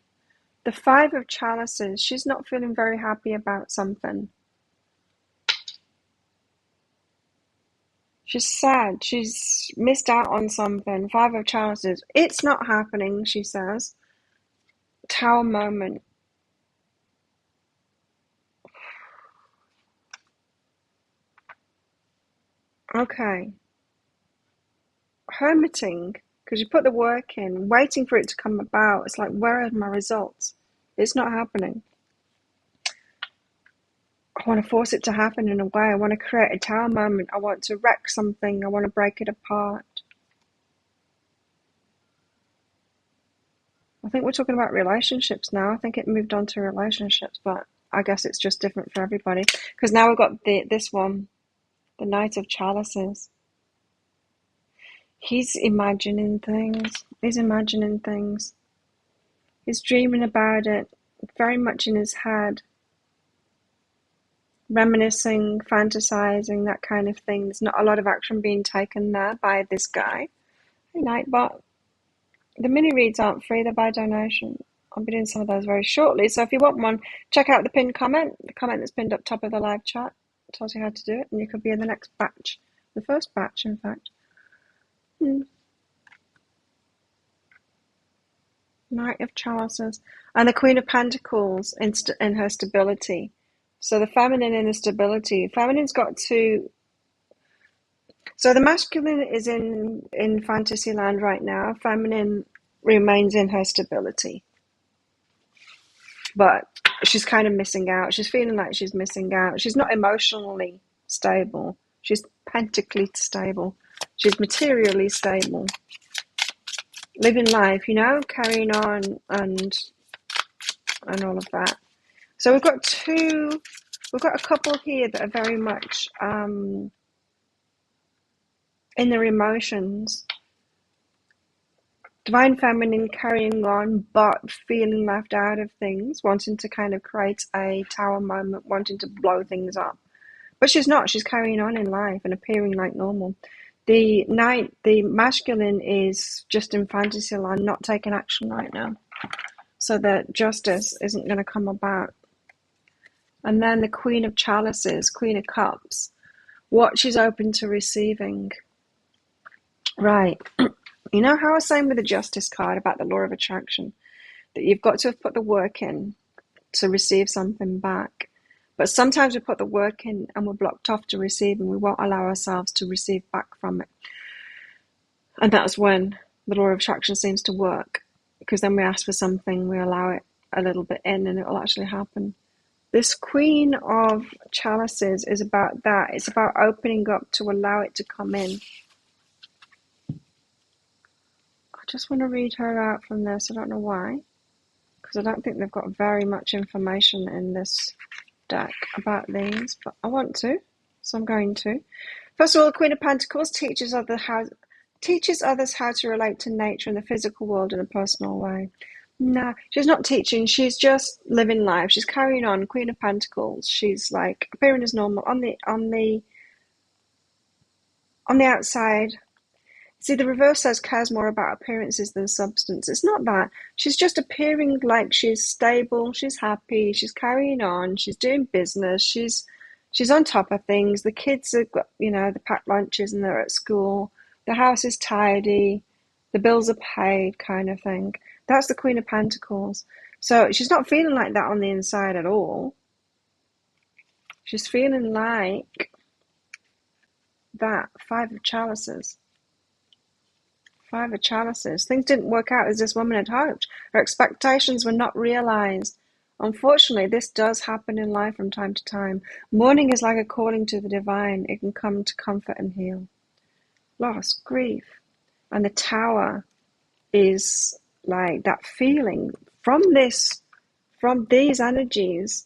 The Five of Chalices. She's not feeling very happy about something. She's sad. She's missed out on something. Five of Chalices. It's not happening, she says. Tower moment. Okay. Hermiting. Because you put the work in, waiting for it to come about. It's like, where are my results? It's not happening. I want to force it to happen in a way. I want to create a tower moment. I want to wreck something. I want to break it apart. I think we're talking about relationships now. I think it moved on to relationships, but I guess it's just different for everybody. Because now we've got this one, the Knight of Chalices. He's imagining things. He's imagining things. He's dreaming about it, very much in his head. Reminiscing, fantasizing, that kind of thing. There's not a lot of action being taken there by this guy. Hey, Nightbot. The mini reads aren't free, they're by donation. I'll be doing some of those very shortly. So if you want one, check out the pinned comment. The comment that's pinned up top of the live chat tells you how to do it, and you could be in the next batch. The first batch, in fact. Knight of Chalices. And the Queen of Pentacles in her stability. So the feminine in the stability. Feminine's got to... So the masculine is in fantasy land right now. Feminine remains in her stability, but she's kind of missing out. She's feeling like she's missing out. She's not emotionally stable. She's pentacly stable. She's materially stable. Living life, carrying on and all of that. So we've got a couple here that are very much in their emotions. Divine feminine carrying on, but feeling left out of things, wanting to kind of create a tower moment, wanting to blow things up. But she's not. She's carrying on in life and appearing like normal. The masculine is just in fantasy land, not taking action right now. So that justice isn't going to come about. And then the Queen of Chalices, Queen of Cups, what she's open to receiving. Right. You know how I was saying with the Justice card about the law of attraction, that you've got to have put the work in to receive something back. But sometimes we put the work in and we're blocked off to receive, and we won't allow ourselves to receive back from it. And that's when the law of attraction seems to work, because then we ask for something, we allow it a little bit in, and it will actually happen. This Queen of Chalices is about that. It's about opening up to allow it to come in. I just want to read her out from this. I don't know why, because I don't think they've got very much information in this deck about these, but I want to, so I'm going to. First of all, the Queen of Pentacles teaches others how to relate to nature and the physical world in a personal way. No, she's not teaching. She's just living life. She's carrying on. Queen of Pentacles. She's like appearing as normal on the outside. See, the reverse says cares more about appearances than substance. It's not that. She's just appearing like she's stable. She's happy. She's carrying on. She's doing business. She's on top of things. The kids have got, the packed lunches and they're at school. The house is tidy. The bills are paid, kind of thing. That's the Queen of Pentacles. So she's not feeling like that on the inside at all. She's feeling like that Five of Chalices. Five of Chalices. Things didn't work out as this woman had hoped. Her expectations were not realized. Unfortunately, this does happen in life from time to time. Mourning is like a calling to the divine. It can come to comfort and heal. Loss, grief. And the Tower is like that feeling from these energies,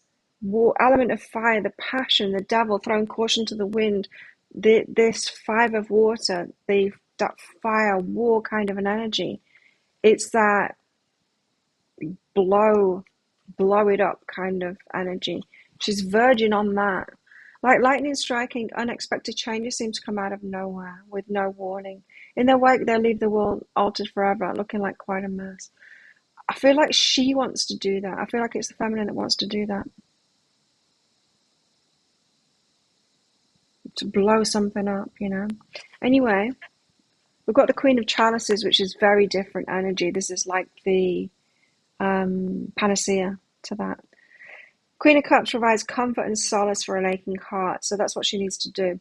element of fire, the passion, the devil throwing caution to the wind, this Five of Water, that fire, war kind of an energy. It's that blow it up kind of energy. She's verging on that. Like lightning striking, unexpected changes seem to come out of nowhere with no warning. In their wake, they'll leave the world altered forever, looking like quite a mess. I feel like she wants to do that. I feel like it's the feminine that wants to do that. To blow something up, Anyway, we've got the Queen of Chalices, which is very different energy. This is like the panacea to that. Queen of Cups provides comfort and solace for an aching heart. So that's what she needs to do.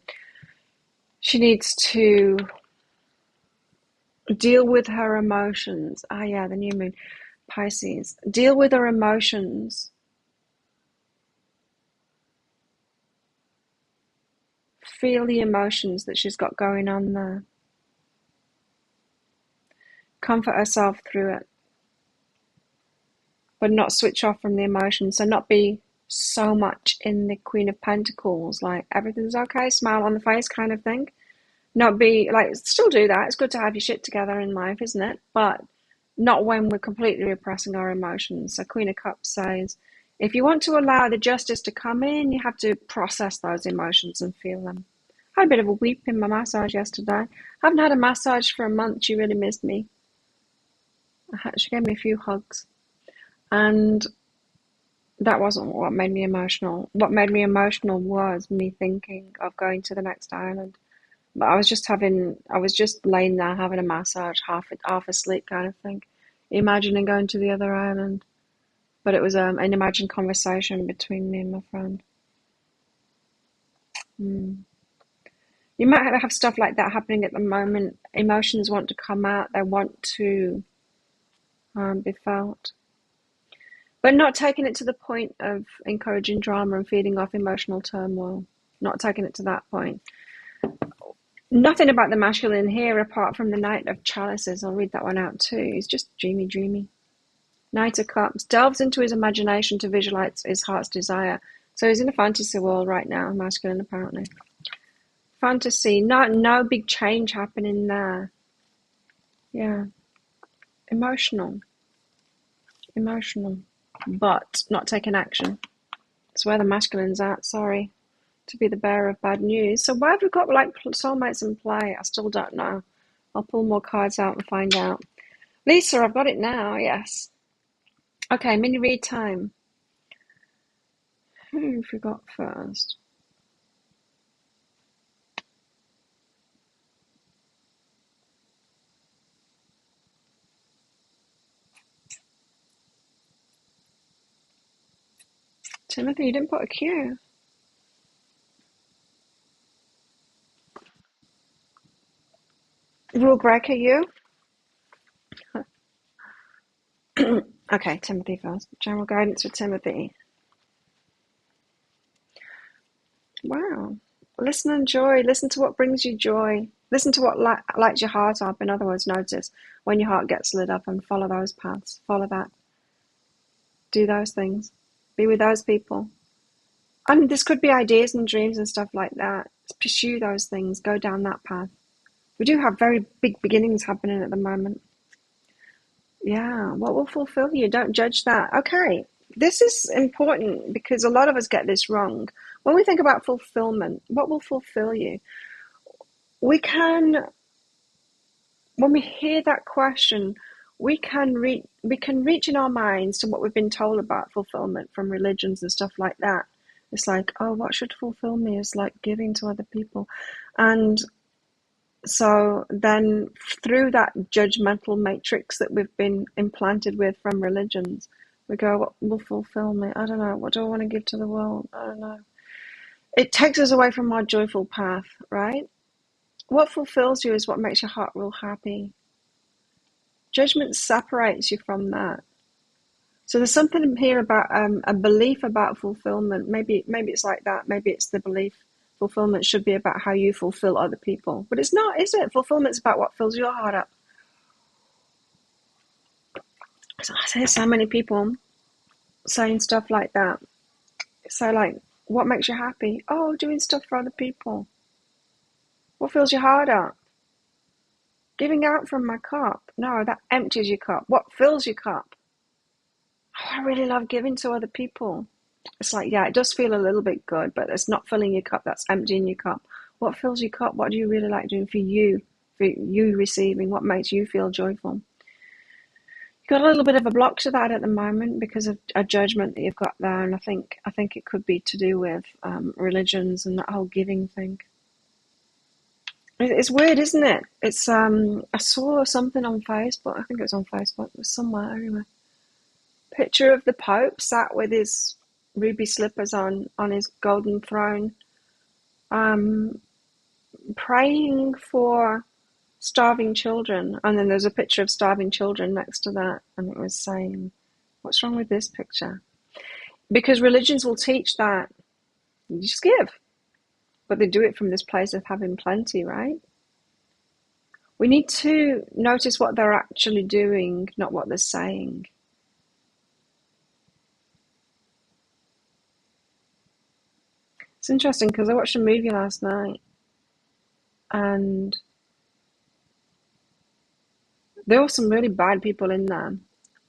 She needs to deal with her emotions. The new moon. Pisces. Deal with her emotions. Feel the emotions that she's got going on there. Comfort herself through it. But not switch off from the emotions. So not be so much in the Queen of Pentacles, like everything's okay, smile on the face kind of thing. Not be like, still do that. It's good to have your shit together in life, isn't it? But not when we're completely repressing our emotions. So Queen of Cups says, if you want to allow the justice to come in, you have to process those emotions and feel them. I had a bit of a weep in my massage yesterday. I haven't had a massage for a month. She really missed me. She gave me a few hugs. And that wasn't what made me emotional. What made me emotional was me thinking of going to the next island. But I was just laying there having a massage, half asleep kind of thing, imagining going to the other island. But it was an imagined conversation between me and my friend. You might have stuff like that happening at the moment. Emotions want to come out. They want to be felt. But not taking it to the point of encouraging drama and feeding off emotional turmoil. Not taking it to that point. Nothing about the masculine here apart from the Knight of Chalices. I'll read that one out too. He's just dreamy, dreamy. Knight of Cups delves into his imagination to visualize his heart's desire. So he's in a fantasy world right now, masculine apparently. Fantasy, no big change happening there. Yeah. Emotional, but not taking action. That's where the masculine's at, sorry. To be the bearer of bad news. So why have we got like soulmates in play? I still don't know. I'll pull more cards out and find out. Lisa, I've got it now, yes. Okay, mini read time. Who have we got first? Timothy, you didn't put a Q. Rule breaker, you? Okay, Timothy first. General guidance for Timothy. Wow. Listen and joy. Listen to what brings you joy. Listen to what lights your heart up. In other words, notice when your heart gets lit up and follow those paths. Follow that. Do those things. Be with those people. And this could be ideas and dreams and stuff like that. Pursue those things. Go down that path. We do have very big beginnings happening at the moment. Yeah, what will fulfill you? Don't judge that. Okay, this is important because a lot of us get this wrong. When we think about fulfillment, what will fulfill you? We can, when we hear that question, we can reach in our minds to what we've been told about fulfillment from religions and stuff like that. It's like, oh, what should fulfill me is like giving to other people. And so then through that judgmental matrix that we've been implanted with from religions, we go, what will fulfill me? I don't know. What do I want to give to the world? I don't know. It takes us away from our joyful path, right? What fulfills you is what makes your heart real happy. Judgment separates you from that. So there's something here about a belief about fulfillment. Maybe it's like that. Maybe it's the belief fulfillment should be about how you fulfill other people. But it's not, is it? Fulfillment's about what fills your heart up. So I hear so many people saying stuff like that. So like, what makes you happy? Oh, doing stuff for other people. What fills your heart up? Giving out from my cup. No, that empties your cup. What fills your cup? Oh, I really love giving to other people. It's like, yeah, it does feel a little bit good, but it's not filling your cup, that's emptying your cup. What fills your cup? What do you really like doing for you receiving? What makes you feel joyful? You've got a little bit of a block to that at the moment because of a judgment that you've got there, and I think it could be to do with religions and that whole giving thing. It's weird, isn't it? It's I saw something on Facebook. I think it was on Facebook. It was somewhere anyway. Picture of the Pope sat with his ruby slippers on his golden throne, um, praying for starving children. And then there's a picture of starving children next to that, and it was saying, "What's wrong with this picture?" Because religions will teach that you just give, but they do it from this place of having plenty, right? We need to notice what they're actually doing, not what they're saying. It's interesting because I watched a movie last night, and there were some really bad people in there.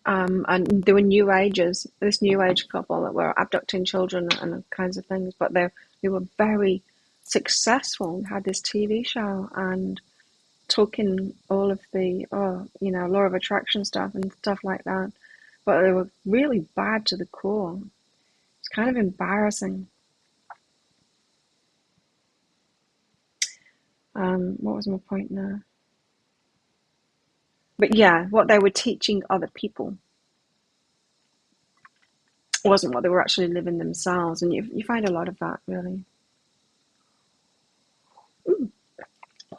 And they were new agers, this new age couple that were abducting children and kinds of things, but they were very successful, had this TV show and took in all of the, law of attraction stuff and stuff like that. But they were really bad to the core. It's kind of embarrassing. What was my point now? But yeah, what they were teaching other people wasn't what they were actually living themselves. And you find a lot of that, really.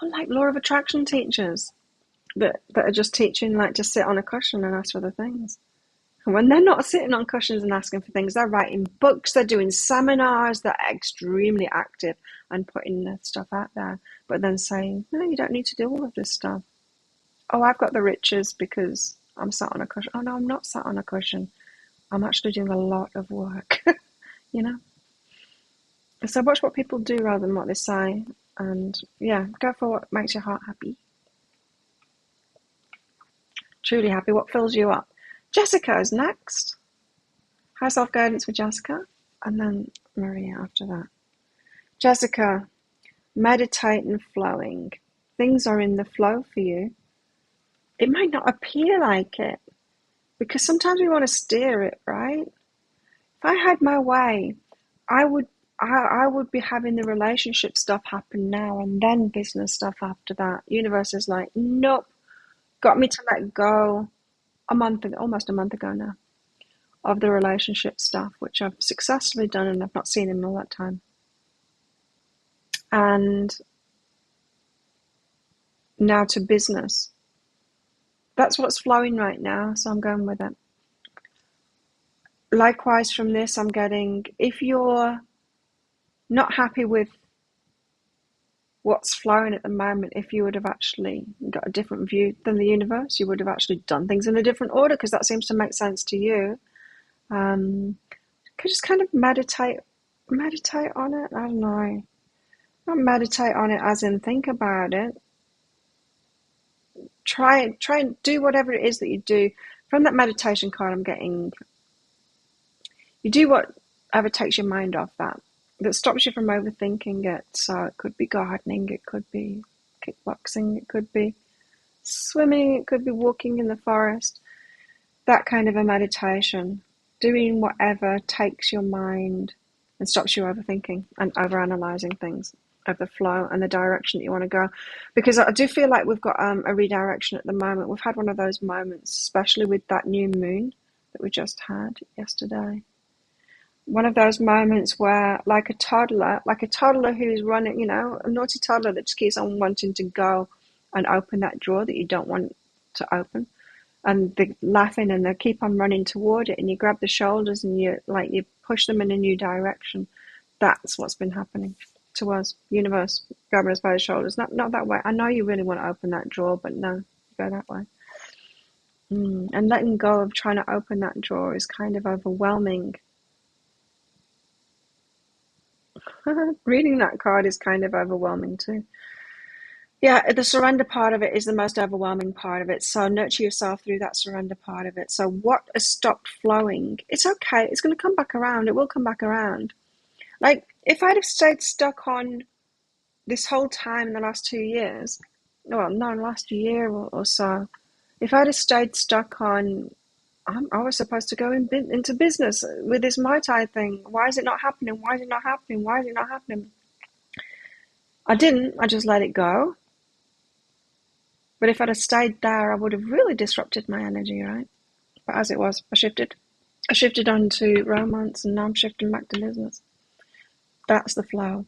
Or like law of attraction teachers that are just teaching like to sit on a cushion and ask for the things. And when they're not sitting on cushions and asking for things, they're writing books, they're doing seminars, they're extremely active and putting their stuff out there. But then saying, no, you don't need to do all of this stuff. Oh, I've got the riches because I'm sat on a cushion. Oh, no, I'm not sat on a cushion. I'm actually doing a lot of work, you know? So watch what people do rather than what they say. And yeah, go for what makes your heart happy. Truly happy. What fills you up? Jessica is next. High self-guidance with Jessica. And then Maria after that. Jessica, meditate and flowing. Things are in the flow for you. It might not appear like it, because sometimes we want to steer it, right? If I had my way, I would be having the relationship stuff happen now and then business stuff after that. Universe is like, nope, got me to let go almost a month ago now, of the relationship stuff, which I've successfully done and I've not seen in all that time. And now to business. That's what's flowing right now, so I'm going with it. Likewise from this, I'm getting, if you're not happy with what's flowing at the moment, if you would have actually got a different view than the universe, you would have actually done things in a different order, because that seems to make sense to you. Could just kind of meditate on it. I don't know. Not meditate on it as in think about it. Try and do whatever it is that you do. From that meditation card, I'm getting, you do whatever takes your mind off that stops you from overthinking it. So it could be gardening, it could be kickboxing, it could be swimming, it could be walking in the forest. That kind of a meditation. Doing whatever takes your mind and stops you overthinking and overanalyzing things of the flow and the direction that you want to go. Because I do feel like we've got a redirection at the moment. We've had one of those moments, especially with that new moon that we just had yesterday. One of those moments where, like a toddler who's running, a naughty toddler that just keeps on wanting to go and open that drawer that you don't want to open. And they're laughing and they keep on running toward it, and you grab the shoulders and you push them in a new direction. That's what's been happening to us. Universe grabbing us by the shoulders. Not that way. I know you really want to open that drawer, but no, go that way. And letting go of trying to open that drawer is kind of overwhelming. Reading that card is kind of overwhelming too. Yeah, the surrender part of it is the most overwhelming part of it. So nurture yourself through that surrender part of it. So what has stopped flowing? It's okay. It's going to come back around. It will come back around. Like, if I'd have stayed stuck on this whole time in the last 2 years, well, no, last year or so, if I'd have stayed stuck on, I was supposed to go into business with this Mai Tai thing. Why is it not happening? Why is it not happening? Why is it not happening? I didn't. I just let it go. But if I'd have stayed there, I would have really disrupted my energy, right? But as it was, I shifted. I shifted on to romance, and now I'm shifting back to business. That's the flow.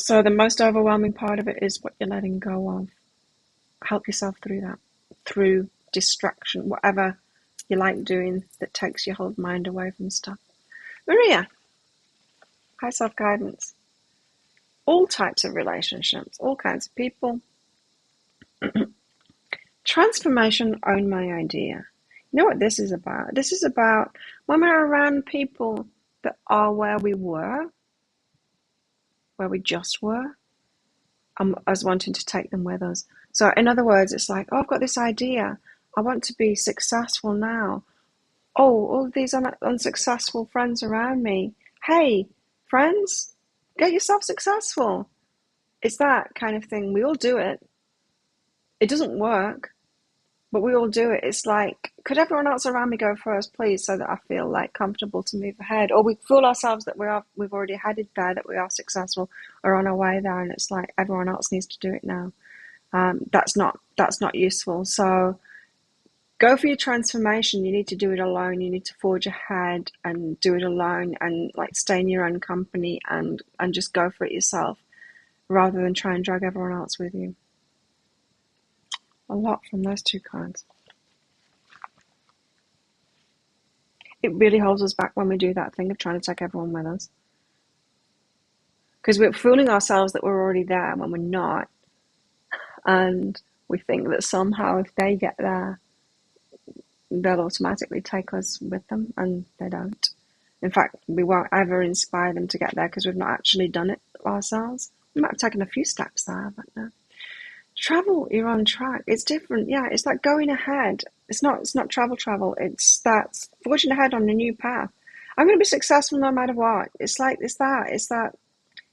So the most overwhelming part of it is what you're letting go of. Help yourself through that. Through distraction, whatever you like doing that takes your whole mind away from stuff. Maria, high self-guidance. All types of relationships, all kinds of people. Transformation, own my idea. You know what this is about? This is about when we're around people that are where we were, where we just were, us wanting to take them with us. So in other words, it's like, oh, I've got this idea. I want to be successful now. Oh, all of these unsuccessful friends around me. Hey, friends, get yourself successful. It's that kind of thing. We all do it. It doesn't work, but we all do it. It's like, could everyone else around me go first, please, so that I feel like comfortable to move ahead? Or we fool ourselves that we've already headed there, that we are successful or on our way there, and it's like everyone else needs to do it now. That's not useful. So go for your transformation. You need to do it alone. You need to forge ahead and do it alone, and like stay in your own company and just go for it yourself. rather than try and drag everyone else with you. A lot from those two cards. It really holds us back when we do that thing of trying to take everyone with us. Because we're fooling ourselves that we're already there when we're not. And we think that somehow if they get there, they'll automatically take us with them, and they don't. In fact, we won't ever inspire them to get there because we've not actually done it ourselves. We might have taken a few steps there, but no. Travel, you're on track. It's different. Yeah, it's like going ahead. It's not travel. It's that forging ahead on a new path. I'm going to be successful no matter what. It's that.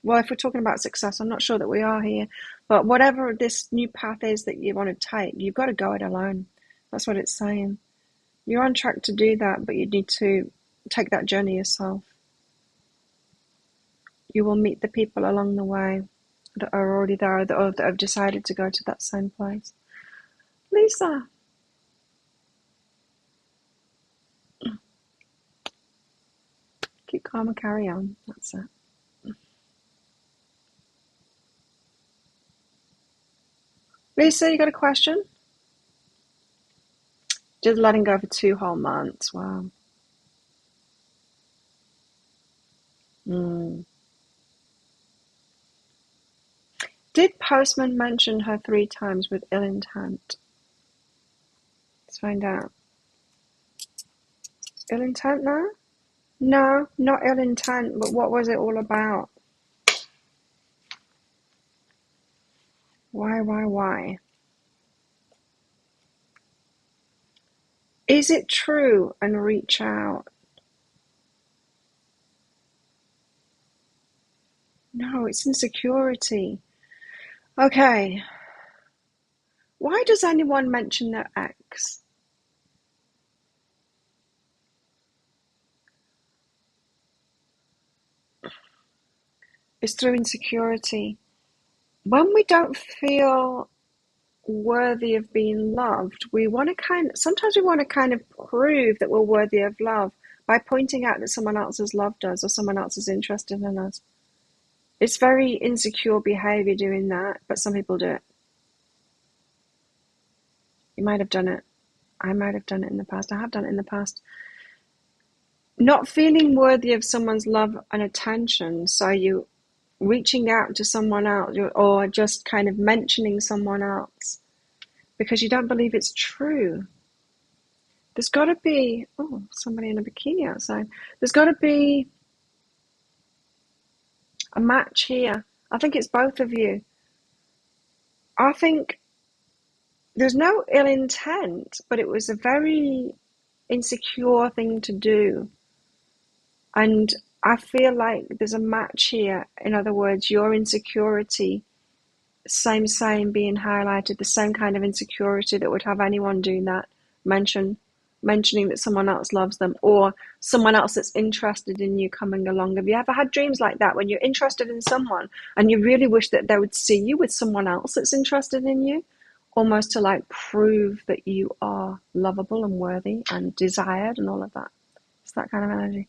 Well, if we're talking about success, I'm not sure that we are here, but whatever this new path is that you want to take, you've got to go it alone. That's what it's saying. You're on track to do that, but you need to take that journey yourself. You will meet the people along the way that are already there, or that have decided to go to that same place. Lisa. Keep calm and carry on. That's it. Lisa, you got a question? Just letting go for 2 whole months. Wow. Did Postman mention her 3 times with ill intent? Let's find out. Ill intent now? No, not ill intent, but what was it all about? Why? Is it true? And reach out. No, it's insecurity. Okay. Why does anyone mention their ex? It's through insecurity. When we don't feel worthy of being loved, sometimes we want to kind of prove that we're worthy of love by pointing out that someone else has loved us or someone else is interested in us. It's very insecure behavior doing that, but some people do it. You might have done it. I might have done it in the past. I have done it in the past. Not feeling worthy of someone's love and attention, so you reaching out to someone else or just kind of mentioning someone else because you don't believe it's true. There's got to be, somebody in a bikini outside. There's got to be a match here. I think it's both of you. I think there's no ill intent, but it was a very insecure thing to do. And I feel like there's a match here. In other words, your insecurity, same being highlighted, the same kind of insecurity that would have anyone doing that, mentioning that someone else loves them or someone else that's interested in you coming along. Have you ever had dreams like that when you're interested in someone and you really wish that they would see you with someone else that's interested in you, almost to like prove that you are lovable and worthy and desired and all of that? It's that kind of energy.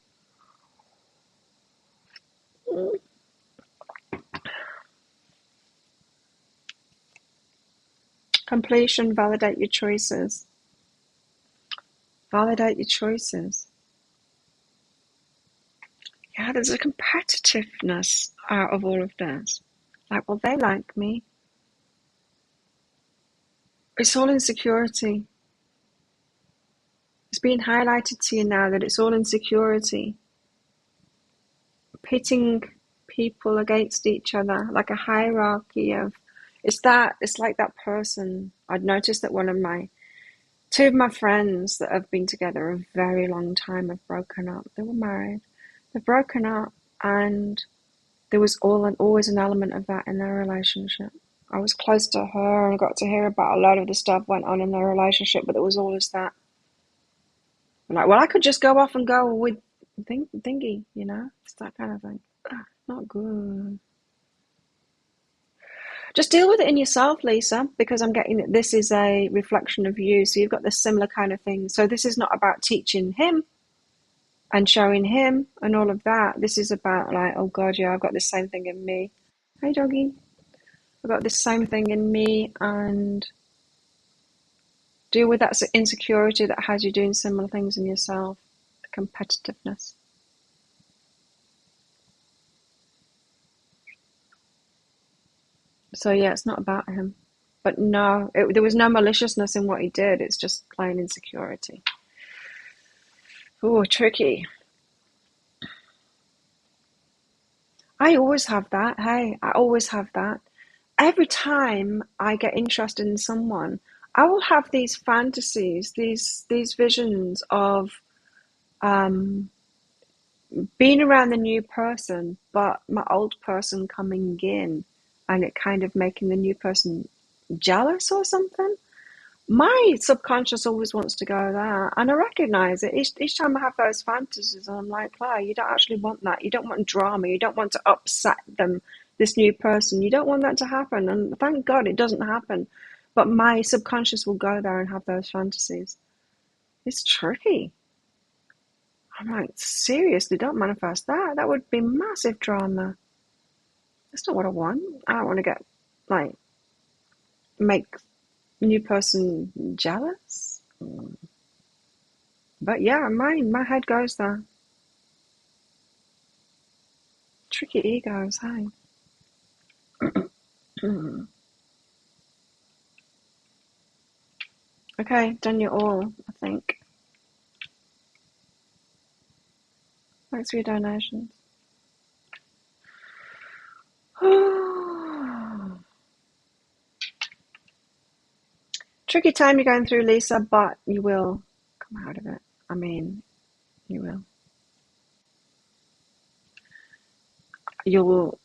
Completion, validate your choices. Validate your choices. Yeah, there's a competitiveness out of all of this. Like, well, they like me. It's all insecurity. It's being highlighted to you now that it's all insecurity. Pitting people against each other, like a hierarchy of, it's like that person. I'd noticed that two of my friends that have been together a very long time have broken up. They were married. They've broken up, and there was always an element of that in their relationship. I was close to her and got to hear about a lot of the stuff went on in their relationship, but there was always that. I'm like, well, I could just go off and go with thingy, it's that kind of thing. Not good. Just deal with it in yourself, Lisa, because I'm getting that this is a reflection of you. So you've got this similar kind of thing. So this is not about teaching him and showing him and all of that. This is about like, oh God, yeah, I've got the same thing in me. Hey, doggy. I've got this same thing in me, and deal with that insecurity that has you doing similar things in yourself, competitiveness. So yeah, it's not about him. But no, there was no maliciousness in what he did. It's just plain insecurity. Oh, tricky. I always have that. Hey, I always have that. Every time I get interested in someone, I will have these fantasies, these visions of um, being around the new person, but my old person coming in, and it kind of making the new person jealous or something. My subconscious always wants to go there, and I recognize it each time I have those fantasies. And I'm like, Claire, you don't actually want that. You don't want drama. You don't want to upset them, this new person. You don't want that to happen. And thank God it doesn't happen. But my subconscious will go there and have those fantasies. It's tricky. I'm like, seriously, don't manifest that. That would be massive drama. That's not what I want. I don't want to get, like, make new person jealous. But yeah, my head goes there. Tricky egos, hey. Okay, done you all, I think. Thanks for your donations. Tricky time you're going through, Lisa, but you will come out of it. I mean, you will. You'll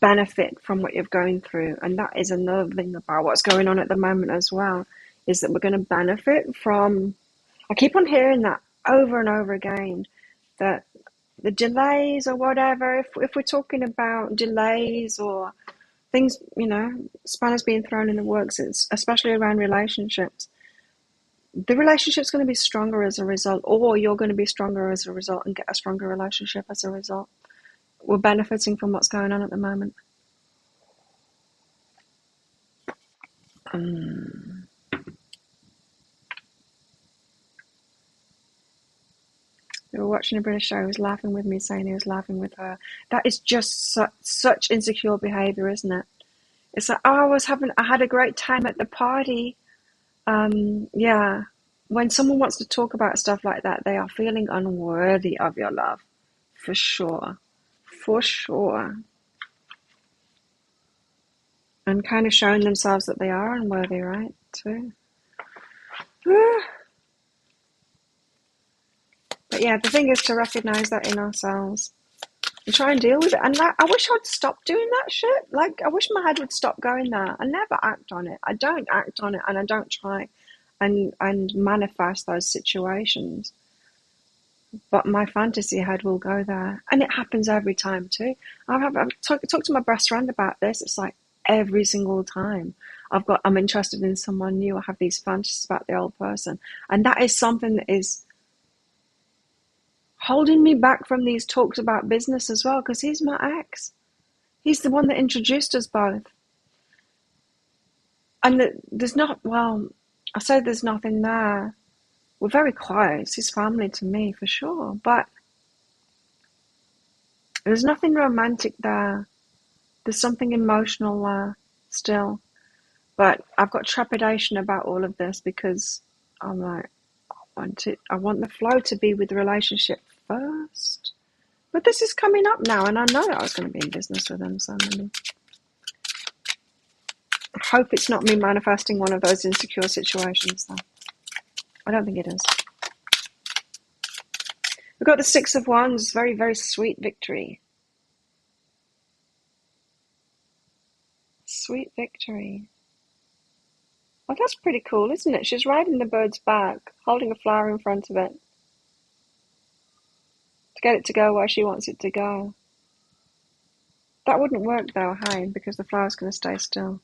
benefit from what you're going through. And that is another thing about what's going on at the moment as well, is that we're going to benefit from, I keep on hearing that over and over again, that the delays or whatever, if we're talking about delays or things, spanners being thrown in the works, it's especially around relationships. The relationship's going to be stronger as a result, or you're going to be stronger as a result and get a stronger relationship as a result. We're benefiting from what's going on at the moment. We were watching a British show. He was laughing with me, saying he was laughing with her. That is just such insecure behavior, isn't it? It's like, oh, I had a great time at the party. Yeah. When someone wants to talk about stuff like that, they are feeling unworthy of your love. For sure. For sure. And kind of showing themselves that they are unworthy, right? Too. But yeah, the thing is to recognize that in ourselves and try and deal with it. And I wish I'd stop doing that shit. Like, I wish my head would stop going there. I never act on it. I don't act on it, and I don't try and manifest those situations. But my fantasy head will go there. And it happens every time too. I've talked to my best friend about this. It's like every single time I'm interested in someone new, I have these fantasies about the old person. And that is something that is holding me back from these talks about business as well, because he's my ex. He's the one that introduced us both. And I say there's nothing there. We're very close. He's family to me for sure. But there's nothing romantic there. There's something emotional there still. But I've got trepidation about all of this because I'm like, I want the flow to be with the relationship first. But this is coming up now, and I know that I was going to be in business with him, so maybe. I hope it's not me manifesting one of those insecure situations, though. I don't think it is. We've got the Six of Wands, very, very sweet victory. Sweet victory. Oh, that's pretty cool, isn't it? She's riding the bird's back, holding a flower in front of it to get it to go where she wants it to go. That wouldn't work though, hey, because the flower's going to stay still.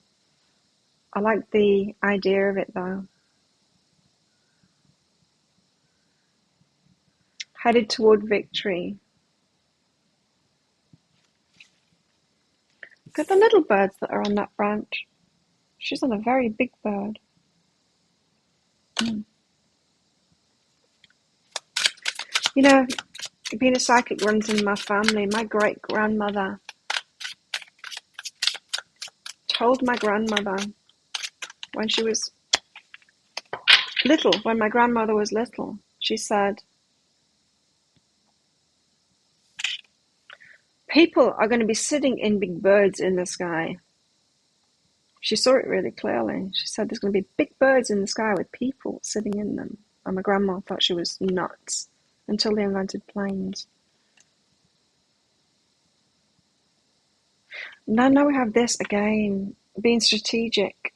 I like the idea of it though. Headed toward victory. Look at the little birds that are on that branch. She's on a very big bird. Mm. You know, being a psychic runs in my family. My great-grandmother told my grandmother when she was little, when my grandmother was little, she said, people are going to be sitting in big birds in the sky. She saw it really clearly. She said there's going to be big birds in the sky with people sitting in them. And my grandma thought she was nuts until they invented planes. Now we have this again, being strategic.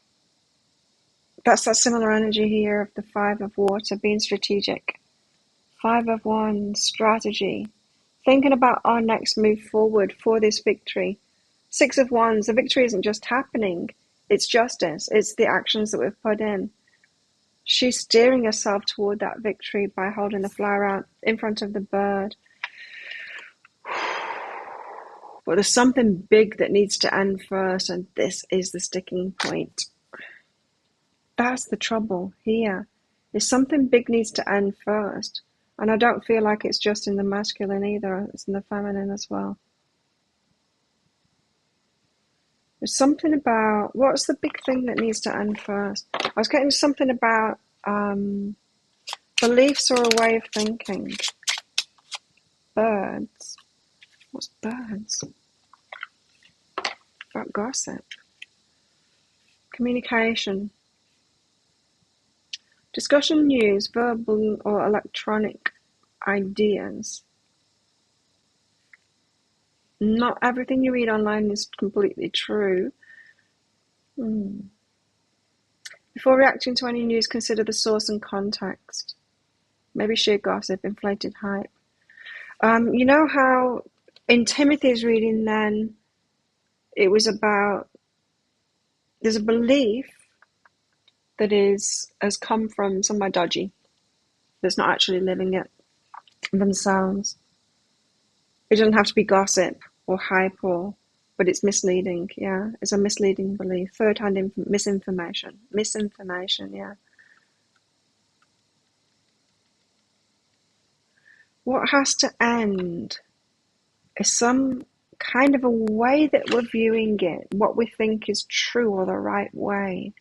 That's that similar energy here of the Five of Water, being strategic. Five of Wands, strategy. Thinking about our next move forward for this victory. Six of Wands, the victory isn't just happening, it's justice, it's the actions that we've put in. She's steering herself toward that victory by holding the flower out in front of the bird. But there's something big that needs to end first, and this is the sticking point. That's the trouble here. Is something big needs to end first. And I don't feel like it's just in the masculine either, it's in the feminine as well. There's something about, what's the big thing that needs to end first? I was getting something about beliefs or a way of thinking. Birds. What's birds? About gossip. Communication. Discussion, news, verbal or electronic ideas. Not everything you read online is completely true. Before reacting to any news, consider the source and context. Maybe sheer gossip, inflated hype. You know how in Timothy's reading then, it was about, there's a belief that has come from somewhere dodgy, that's not actually living it themselves. It doesn't have to be gossip or hype, but it's misleading, yeah. It's a misleading belief. Third-hand misinformation. Misinformation, yeah. What has to end is some kind of a way that we're viewing it, what we think is true or the right way.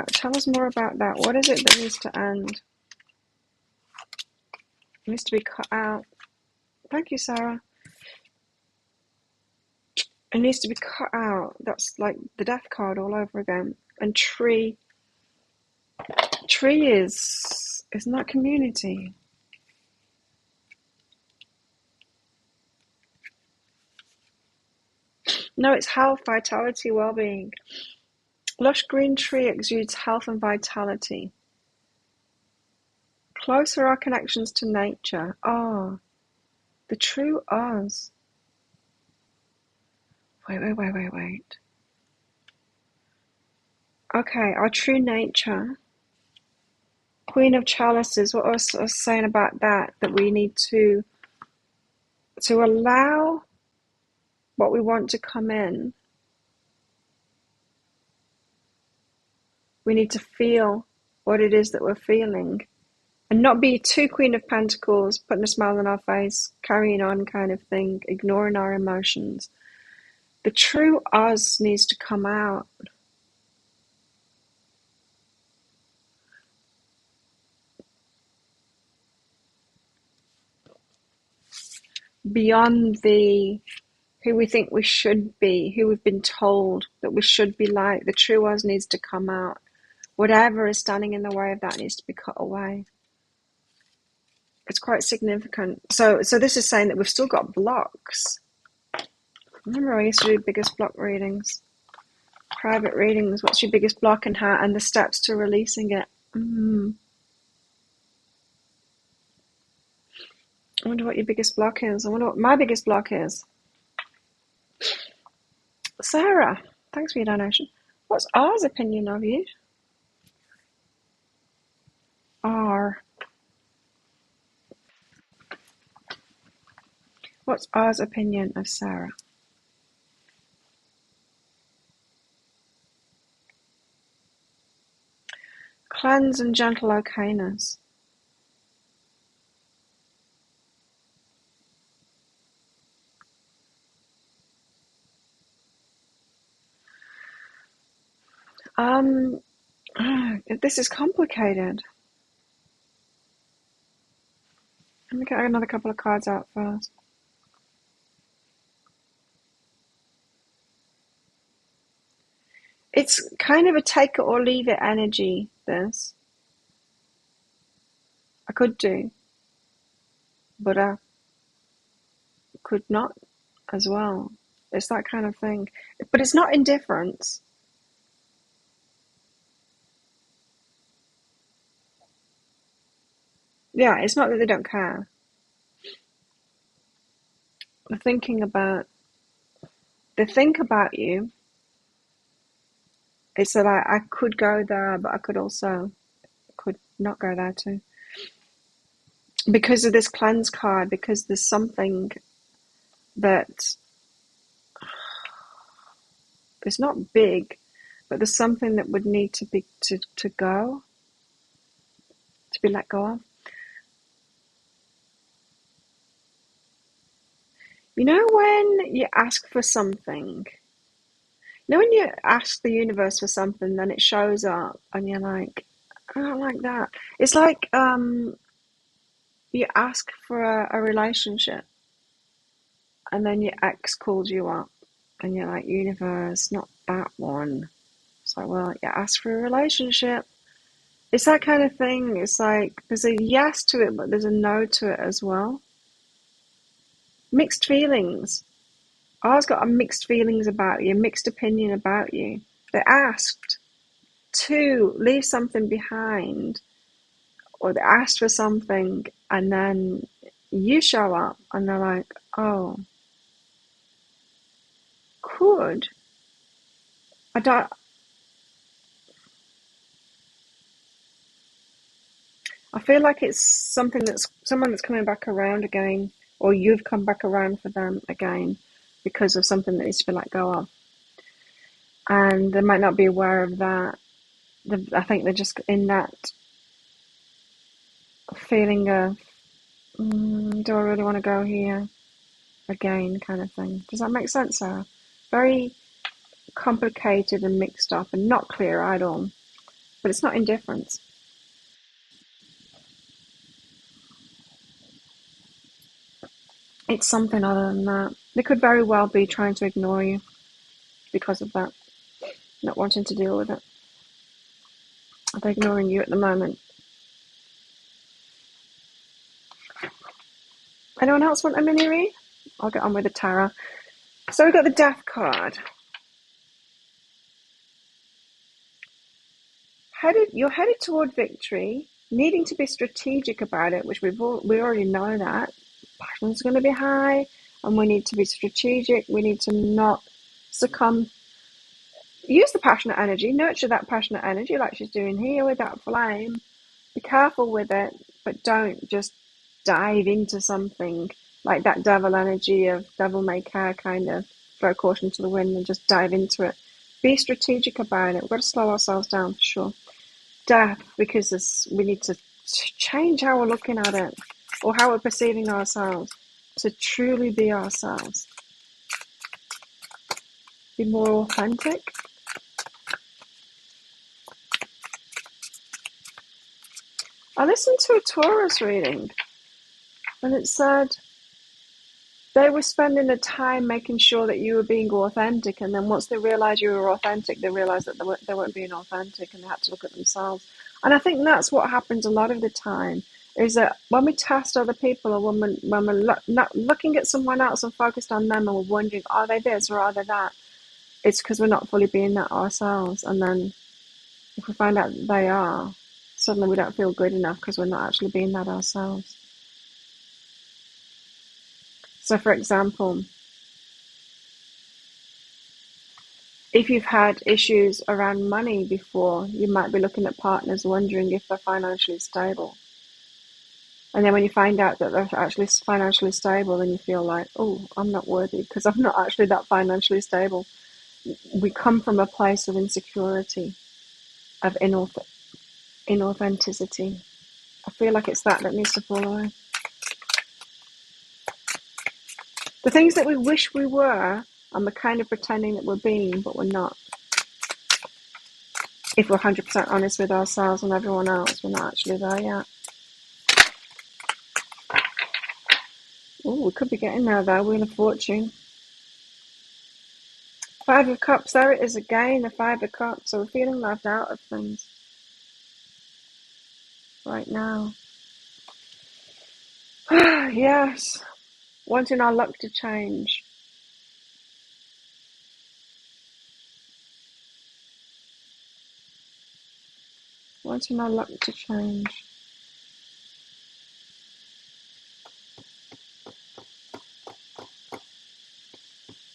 Tell us more about that. What is it that needs to end? It needs to be cut out. Thank you, Sarah. It needs to be cut out. That's like the death card all over again. And tree is not community. No, it's health, vitality, well-being. Lush green tree exudes health and vitality. Closer our connections to nature. The true us. Wait. Okay, our true nature. Queen of Chalices, what was I saying about that? That we need to allow what we want to come in. We need to feel what it is that we're feeling. And not be too Queen of Pentacles, putting a smile on our face, carrying on kind of thing, ignoring our emotions. The true us needs to come out. Beyond who we think we should be, who we've been told that we should be like. The true us needs to come out. Whatever is standing in the way of that needs to be cut away. It's quite significant. So this is saying that we've still got blocks. Remember I used to do biggest block readings. Private readings. What's your biggest block and the steps to releasing it. I wonder what your biggest block is. I wonder what my biggest block is. Sarah, thanks for your donation. What's R's opinion of you? R. What's R's opinion of Sarah? Cleanse and gentle okayness. This is complicated. Let me get another couple of cards out first. It's kind of a take it or leave it energy, this. I could do, but I could not as well. It's that kind of thing. But it's not indifference. Yeah, it's not that they don't care. They're thinking about, they think about you. It's that I could go there, but I could not go there too. Because of this cleanse card, because there's something that it's not big, but there's something that would need to be to go, to be let go of. You know when you ask for something, you know when you ask the universe for something, then it shows up, and you're like, I don't like that. It's like you ask for a relationship, and then your ex calls you up, and you're like, universe, not that one. It's like, well, you asked for a relationship. It's that kind of thing. It's like there's a yes to it, but there's a no to it as well. Mixed feelings. I always got a mixed feelings about you, mixed opinion about you. They asked to leave something behind, or they asked for something, and then you show up, and they're like, oh, could. I don't. I feel like it's something that's someone that's coming back around again, or you've come back around for them again because of something that needs to be let go of. And they might not be aware of that. I think they're just in that feeling of, do I really want to go here again, kind of thing. Does that make sense, Sarah? Very complicated and mixed up and not clear at all. But it's not indifference. It's something other than that. They could very well be trying to ignore you because of that, not wanting to deal with it. They're ignoring you at the moment. Anyone else want a mini read? I'll get on with the tarot. So we've got the Death card. You're headed toward victory, needing to be strategic about it, which we already know that. Passion's going to be high, and we need to be strategic. We need to not succumb. Use the passionate energy, nurture that passionate energy like she's doing here with that flame. Be careful with it, but don't just dive into something like that devil energy of devil may care, kind of throw caution to the wind and just dive into it. Be strategic about it. We've got to slow ourselves down for sure. Death, because we need to change how we're looking at it or how we're perceiving ourselves to truly be ourselves. Be more authentic. I listened to a Taurus reading, and it said they were spending the time making sure that you were being authentic, and then once they realised you were authentic, they realised that they weren't being authentic, and they had to look at themselves. And I think that's what happens a lot of the time, is that when we test other people, or when we're not looking at someone else and focused on them, and we're wondering, are they this or are they that? It's because we're not fully being that ourselves. And then if we find out that they are, suddenly we don't feel good enough because we're not actually being that ourselves. So, for example, if you've had issues around money before, you might be looking at partners wondering if they're financially stable. And then when you find out that they're actually financially stable, then you feel like, oh, I'm not worthy because I'm not actually that financially stable. We come from a place of insecurity, of inauthenticity. I feel like it's that needs to fall away. The things that we wish we were, and we're kind of pretending that we're being, but we're not. If we're 100% honest with ourselves and everyone else, we're not actually there yet. Oh, we could be getting there though. Wheel of Fortune. Five of Cups. There it is again. The Five of Cups. So we're feeling left out of things right now. Yes. Wanting our luck to change. Wanting our luck to change.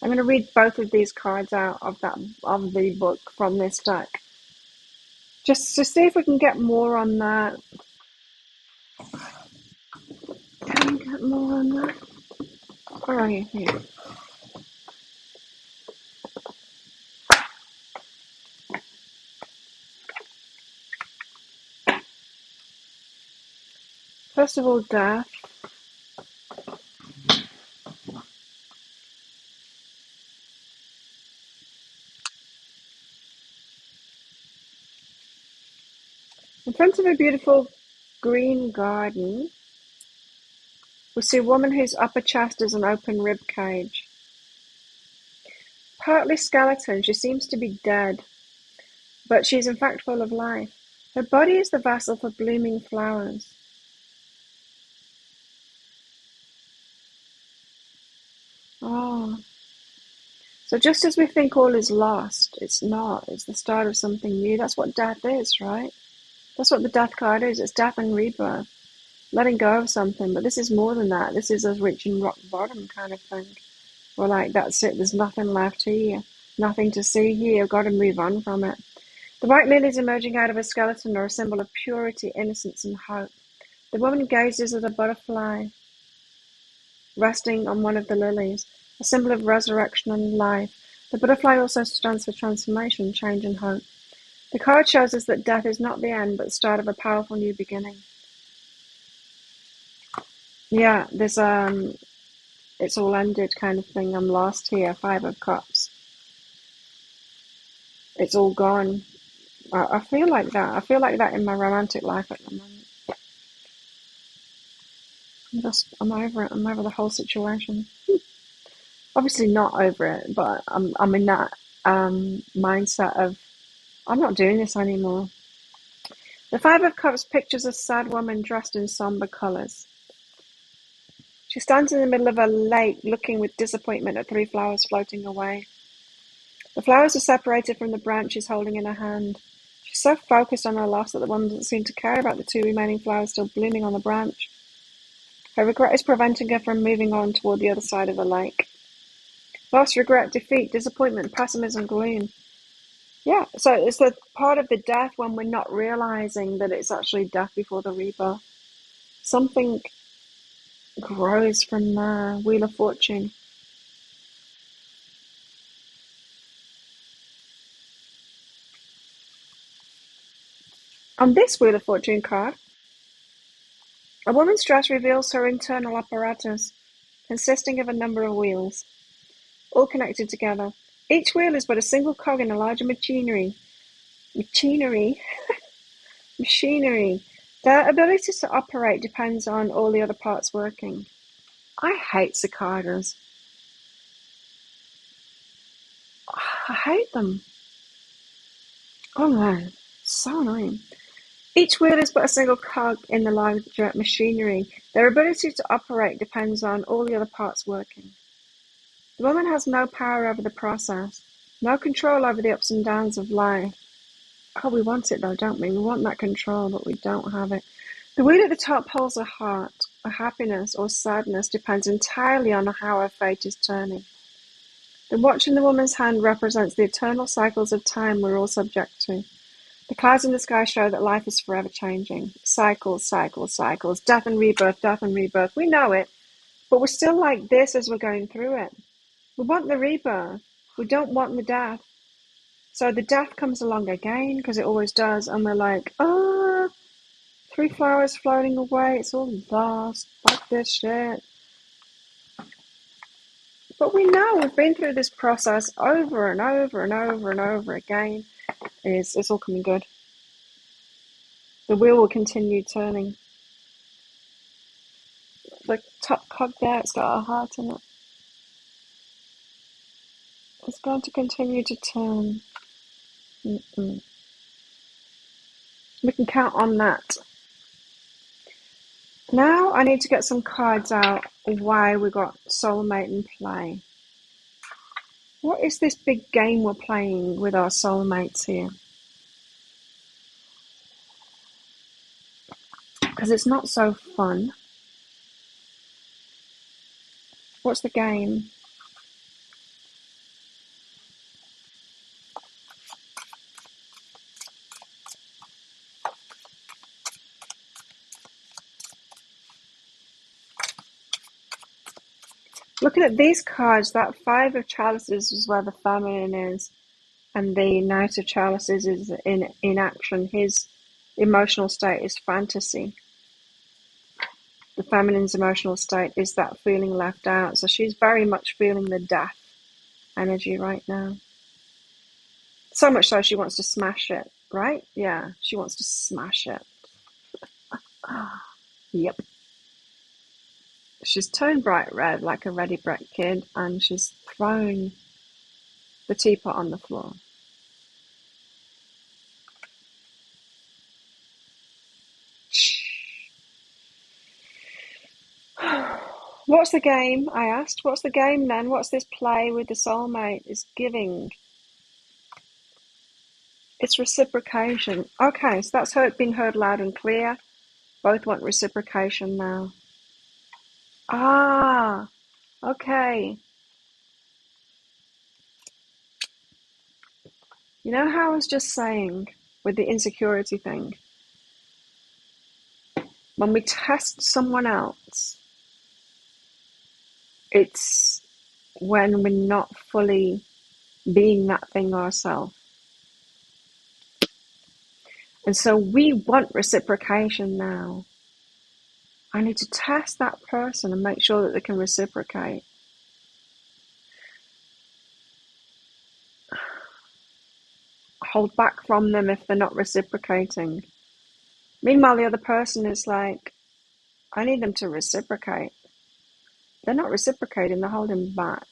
I'm going to read both of these cards out of the book from this deck, just to see if we can get more on that. Can we get more on that? Where are you? Here. First of all, death. In front of a beautiful green garden, we see a woman whose upper chest is an open rib cage. Partly skeleton, she seems to be dead, but she's in fact full of life. Her body is the vessel for blooming flowers. Oh. So just as we think all is lost, it's not. It's the start of something new. That's what death is, right? That's what the death card is. It's death and rebirth. Letting go of something. But this is more than that. This is us reaching rock bottom kind of thing. We're like, that's it. There's nothing left here. Nothing to see here. I've got to move on from it. The white lilies emerging out of a skeleton are a symbol of purity, innocence, and hope. The woman gazes at a butterfly resting on one of the lilies, a symbol of resurrection and life. The butterfly also stands for transformation, change, and hope. The card shows us that death is not the end, but the start of a powerful new beginning. Yeah, there's it's all ended kind of thing. I'm lost here. Five of Cups. It's all gone. I feel like that. I feel like that in my romantic life at the moment. I'm over it. I'm over the whole situation. Obviously not over it, but I'm in that mindset of I'm not doing this anymore. The Five of Cups pictures a sad woman dressed in somber colours. She stands in the middle of a lake looking with disappointment at three flowers floating away. The flowers are separated from the branches holding in her hand. She's so focused on her loss that the woman doesn't seem to care about the two remaining flowers still blooming on the branch. Her regret is preventing her from moving on toward the other side of the lake. Loss, regret, defeat, disappointment, pessimism, gloom. Yeah, so it's the part of the death when we're not realizing that it's actually death before the rebirth. Something grows from there. Wheel of Fortune. On this Wheel of Fortune card, a woman's dress reveals her internal apparatus, consisting of a number of wheels, all connected together. Each wheel is but a single cog in a larger machinery. Their ability to operate depends on all the other parts working. I hate cicadas. I hate them. Oh no, so annoying. Each wheel is but a single cog in the larger machinery. Their ability to operate depends on all the other parts working. The woman has no power over the process, no control over the ups and downs of life. Oh, we want it though, don't we? We want that control, but we don't have it. The wheel at the top holds a heart. A happiness or sadness depends entirely on how her fate is turning. The watch in the woman's hand represents the eternal cycles of time we're all subject to. The clouds in the sky show that life is forever changing. Cycles, cycles, cycles. Death and rebirth, death and rebirth. We know it, but we're still like this as we're going through it. We want the rebirth. We don't want the death. So the death comes along again, because it always does, and we're like, oh, 3 flowers floating away. It's all vast. Fuck this shit. But we know we've been through this process over and over and over and over again. It's all coming good. The wheel will continue turning. The top cog there, it's got a heart in it. It's going to continue to turn. We can count on that. Now I need to get some cards out why we got soulmate in play. What is this big game we're playing with our soulmates here? Because it's not so fun. What's the game? Looking at these cards, that 5 of Chalices is where the feminine is, and the Knight of Chalices is in action. His emotional state is fantasy. The feminine's emotional state is that feeling left out. So she's very much feeling the death energy right now. So much so she wants to smash it, right? Yeah, she wants to smash it. Yep. She's turned bright red like a ready brat kid, and she's thrown the teapot on the floor. What's the game? I asked. What's the game then? What's this play with the soulmate is giving? It's reciprocation. Okay, so that's being heard loud and clear. Both want reciprocation now. Ah, okay. You know how I was just saying with the insecurity thing? When we test someone else, it's when we're not fully being that thing ourselves. And so we want reciprocation now. I need to test that person and make sure that they can reciprocate. Hold back from them if they're not reciprocating. Meanwhile, the other person is like, I need them to reciprocate. They're not reciprocating, they're holding back.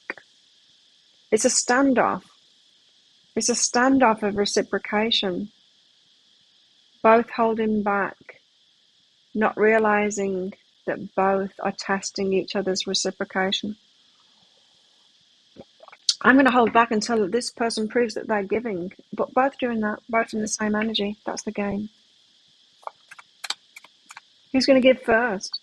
It's a standoff. It's a standoff of reciprocation. Both holding back, not realizing that both are testing each other's reciprocation. I'm going to hold back until this person proves that they're giving. But both doing that, both in the same energy. That's the game. Who's going to give first?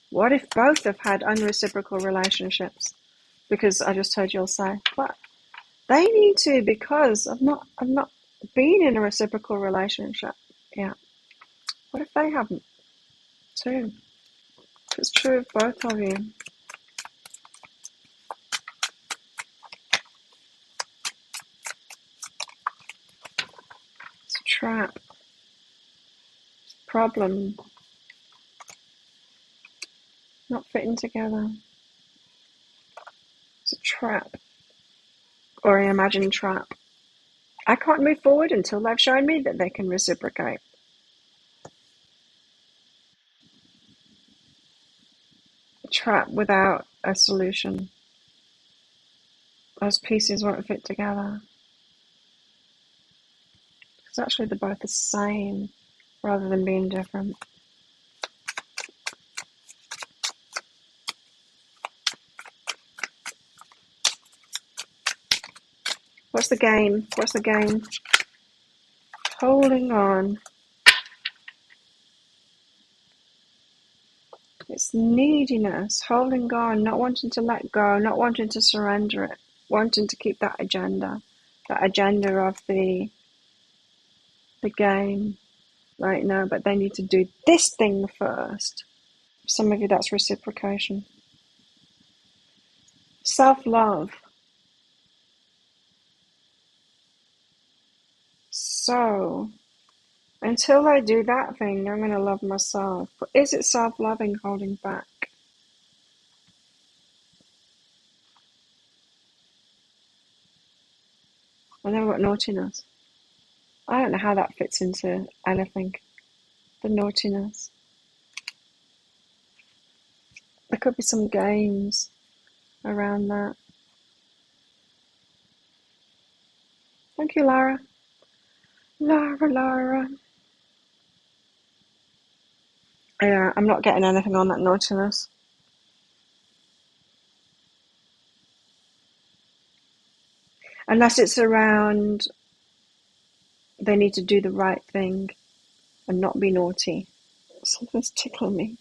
What if both have had unreciprocal relationships? Because I just heard you'll say, what? They need to, because I've not been in a reciprocal relationship. Yeah. What if they haven't too? It's true of both of you. It's a trap. It's a problem. Not fitting together. It's a trap. Or an imagined trap. I can't move forward until they've shown me that they can reciprocate. A trap without a solution. Those pieces won't fit together. Because actually they're both the same rather than being different. What's the game? What's the game? Holding on. It's neediness, holding on, not wanting to let go, not wanting to surrender it, wanting to keep that agenda of the game. right now, but they need to do this thing first. Some of you, that's reciprocation. Self-love. So, until I do that thing, I'm going to love myself. But is it self-loving holding back? And then what naughtiness? I don't know how that fits into anything. The naughtiness. There could be some games around that. Thank you, Lara. Lara. Yeah, I'm not getting anything on that naughtiness. Unless it's around they need to do the right thing and not be naughty. Something's tickling me.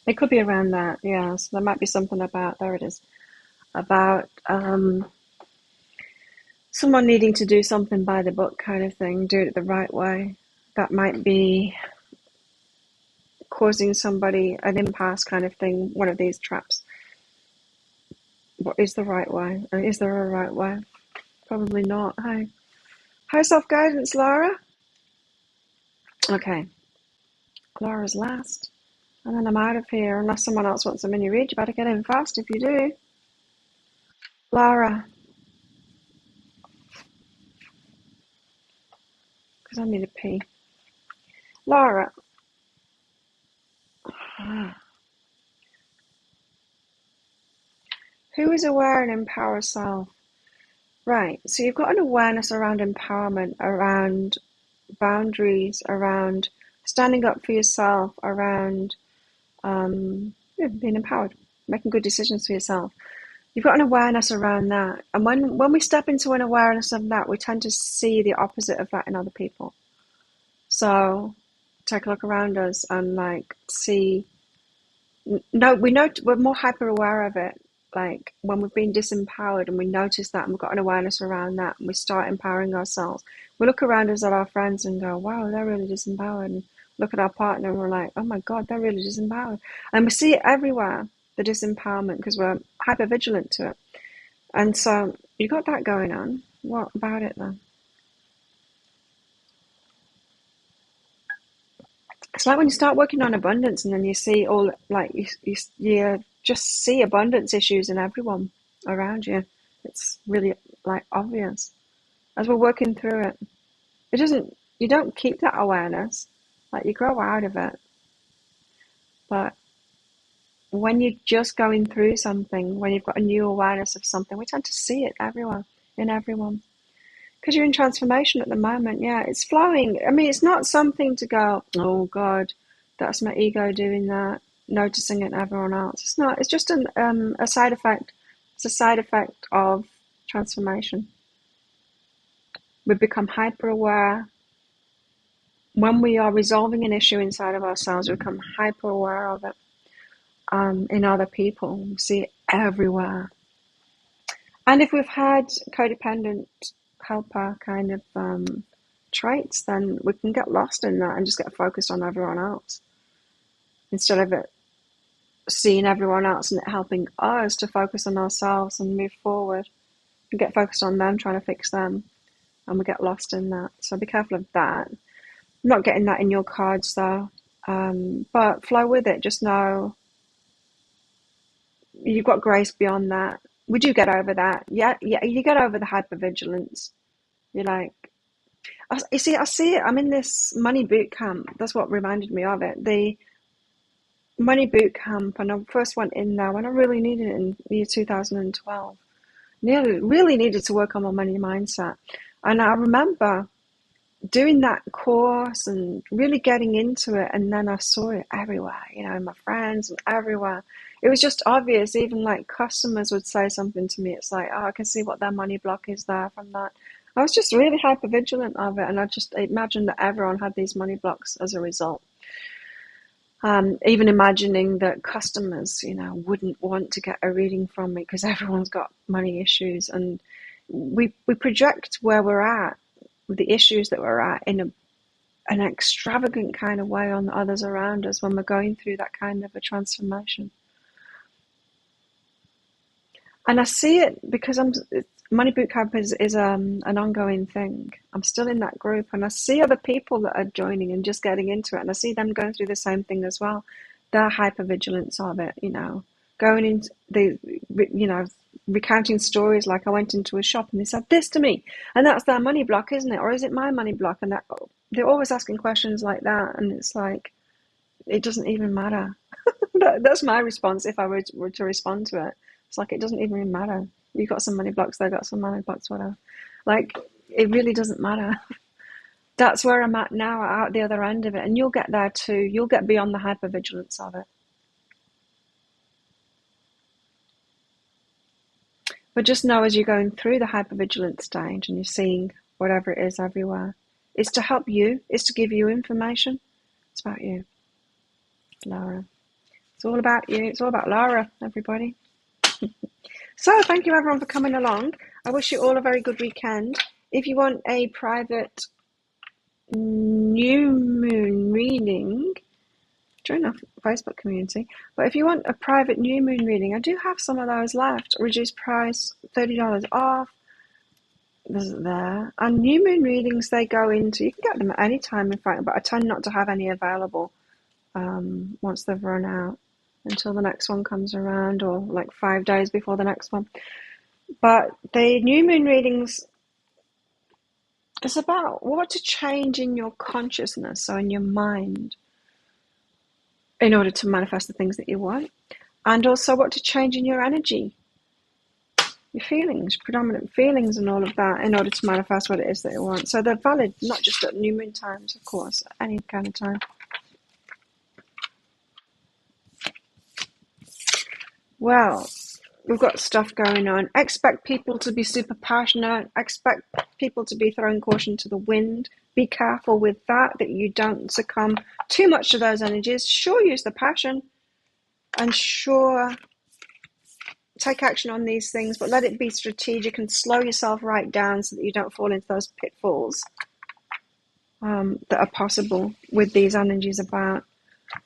It could be around that, yeah. So there might be something about, there it is, about someone needing to do something by the book kind of thing, do it the right way. That might be causing somebody an impasse kind of thing, one of these traps. What is the right way? Is there a right way? Probably not. Hi, self-guidance, Lara. Okay. Lara's last. And then I'm out of here. Unless someone else wants a mini read, you better get in fast if you do. Lara. Because I need a pee. Lara. Who is aware and empowers self? Right. So you've got an awareness around empowerment, around boundaries, around standing up for yourself, around being empowered, making good decisions for yourself. You've got an awareness around that. And when we step into an awareness of that, we tend to see the opposite of that in other people. So take a look around us and see. No, we're more hyper aware of it. Like when we've been disempowered and we notice that and we've got an awareness around that and we start empowering ourselves. We look around us at our friends and go, wow, they're really disempowered. And look at our partner and we're like, oh my God, they're really disempowered. And we see it everywhere, the disempowerment, because we're hyper vigilant to it. And so you got that going on. What about it then? It's like when you start working on abundance and then you see you just see abundance issues in everyone around you. It's really obvious as we're working through it. You don't keep that awareness, you grow out of it. But when you're just going through something, when you've got a new awareness of something, we tend to see it everywhere, in everyone. Because you're in transformation at the moment, yeah, it's flowing. I mean, it's not something to go, oh God, that's my ego doing that, noticing it in everyone else. It's not. It's just a side effect. It's a side effect of transformation. We become hyper aware. When we are resolving an issue inside of ourselves, we become hyper aware of it in other people. We see it everywhere. And if we've had codependent helper kind of traits, then we can get lost in that and just get focused on everyone else instead of it seeing everyone else and it helping us to focus on ourselves and move forward. We get focused on them, trying to fix them, and we get lost in that. So be careful of that. I'm not getting that in your cards though, but flow with it. Just know you've got grace beyond that. We do get over that. Yeah, you get over the hypervigilance. You're like, I see it. I'm in this money boot camp. That's what reminded me of it. The money boot camp, and I first went in there when I really needed it in the year 2012. Really needed to work on my money mindset. And I remember doing that course and really getting into it, and then I saw it everywhere, in my friends and everywhere. It was just obvious. Even customers would say something to me. It's like, oh, I can see what their money block is there from that. I was just really hyper vigilant of it, and I just imagined that everyone had these money blocks as a result. Even imagining that customers, wouldn't want to get a reading from me because everyone's got money issues, and we project where we're at. the issues that we're at in an extravagant kind of way on others around us when we're going through that kind of a transformation. And I see it because Money Bootcamp is an ongoing thing. I'm still in that group, and I see other people that are joining and just getting into it, and I see them going through the same thing as well. Their hypervigilance of it, going into recounting stories like I went into a shop and they said this to me, and that's their money block, isn't it? Or is it my money block? And they're always asking questions like that, and it's like, it doesn't even matter. That's my response if I were to respond to it. It's like, it doesn't even matter. You got some money blocks, they got some money blocks, whatever. Like, it really doesn't matter. That's where I'm at now, out the other end of it. And you'll get there too. You'll get beyond the hypervigilance of it. But just know, as you're going through the hypervigilance stage and you're seeing whatever it is everywhere, it's to help you. It's to give you information. It's about you, Laura. It's all about you. It's all about Laura, everybody. So thank you everyone for coming along. I wish you all a very good weekend. If you want a private new moon reading, join our Facebook community. But if you want a private new moon reading, I do have some of those left. Reduced price, $30 off. There's there. And new moon readings, they go into, you can get them at any time in fact, but I tend not to have any available once they've run out, until the next one comes around, or like 5 days before the next one. But the new moon readings, it's about what to change in your consciousness, so in your mind, in order to manifest the things that you want, and also what to change in your energy, your feelings, predominant feelings and all of that, in order to manifest what it is that you want. So they're valid not just at new moon times, of course, any kind of time. Well, we've got stuff going on. Expect people to be super passionate. Expect people to be throwing caution to the wind. Be careful with that you don't succumb too much to those energies. Sure, use the passion, and sure, take action on these things, but let it be strategic and slow yourself right down so that you don't fall into those pitfalls that are possible with these energies about.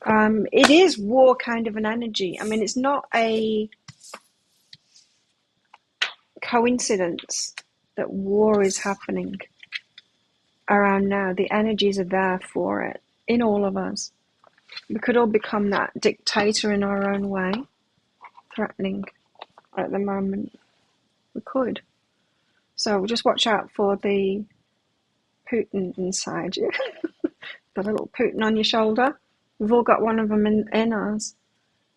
It is war kind of an energy. I mean, it's not a coincidence that war is happening around now. The energies are there for it in all of us. We could all become that dictator in our own way, threatening at the moment. We could. So just watch out for the Putin inside you. The little Putin on your shoulder. We've all got one of them in us.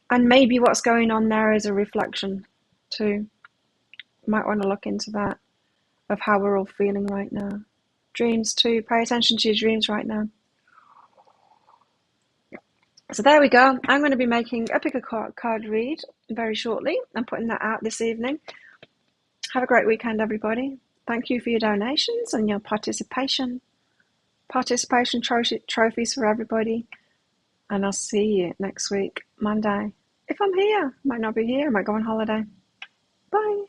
And maybe what's going on there is a reflection too. You might want to look into that, of how we're all feeling right now. Dreams too. Pay attention to your dreams right now. So there we go. I'm going to be making a pick a card read very shortly. I'm putting that out this evening. Have a great weekend, everybody. Thank you for your donations and your participation. Participation trophies for everybody. And I'll see you next week, Monday. If I'm here, might not be here, I might go on holiday. Bye.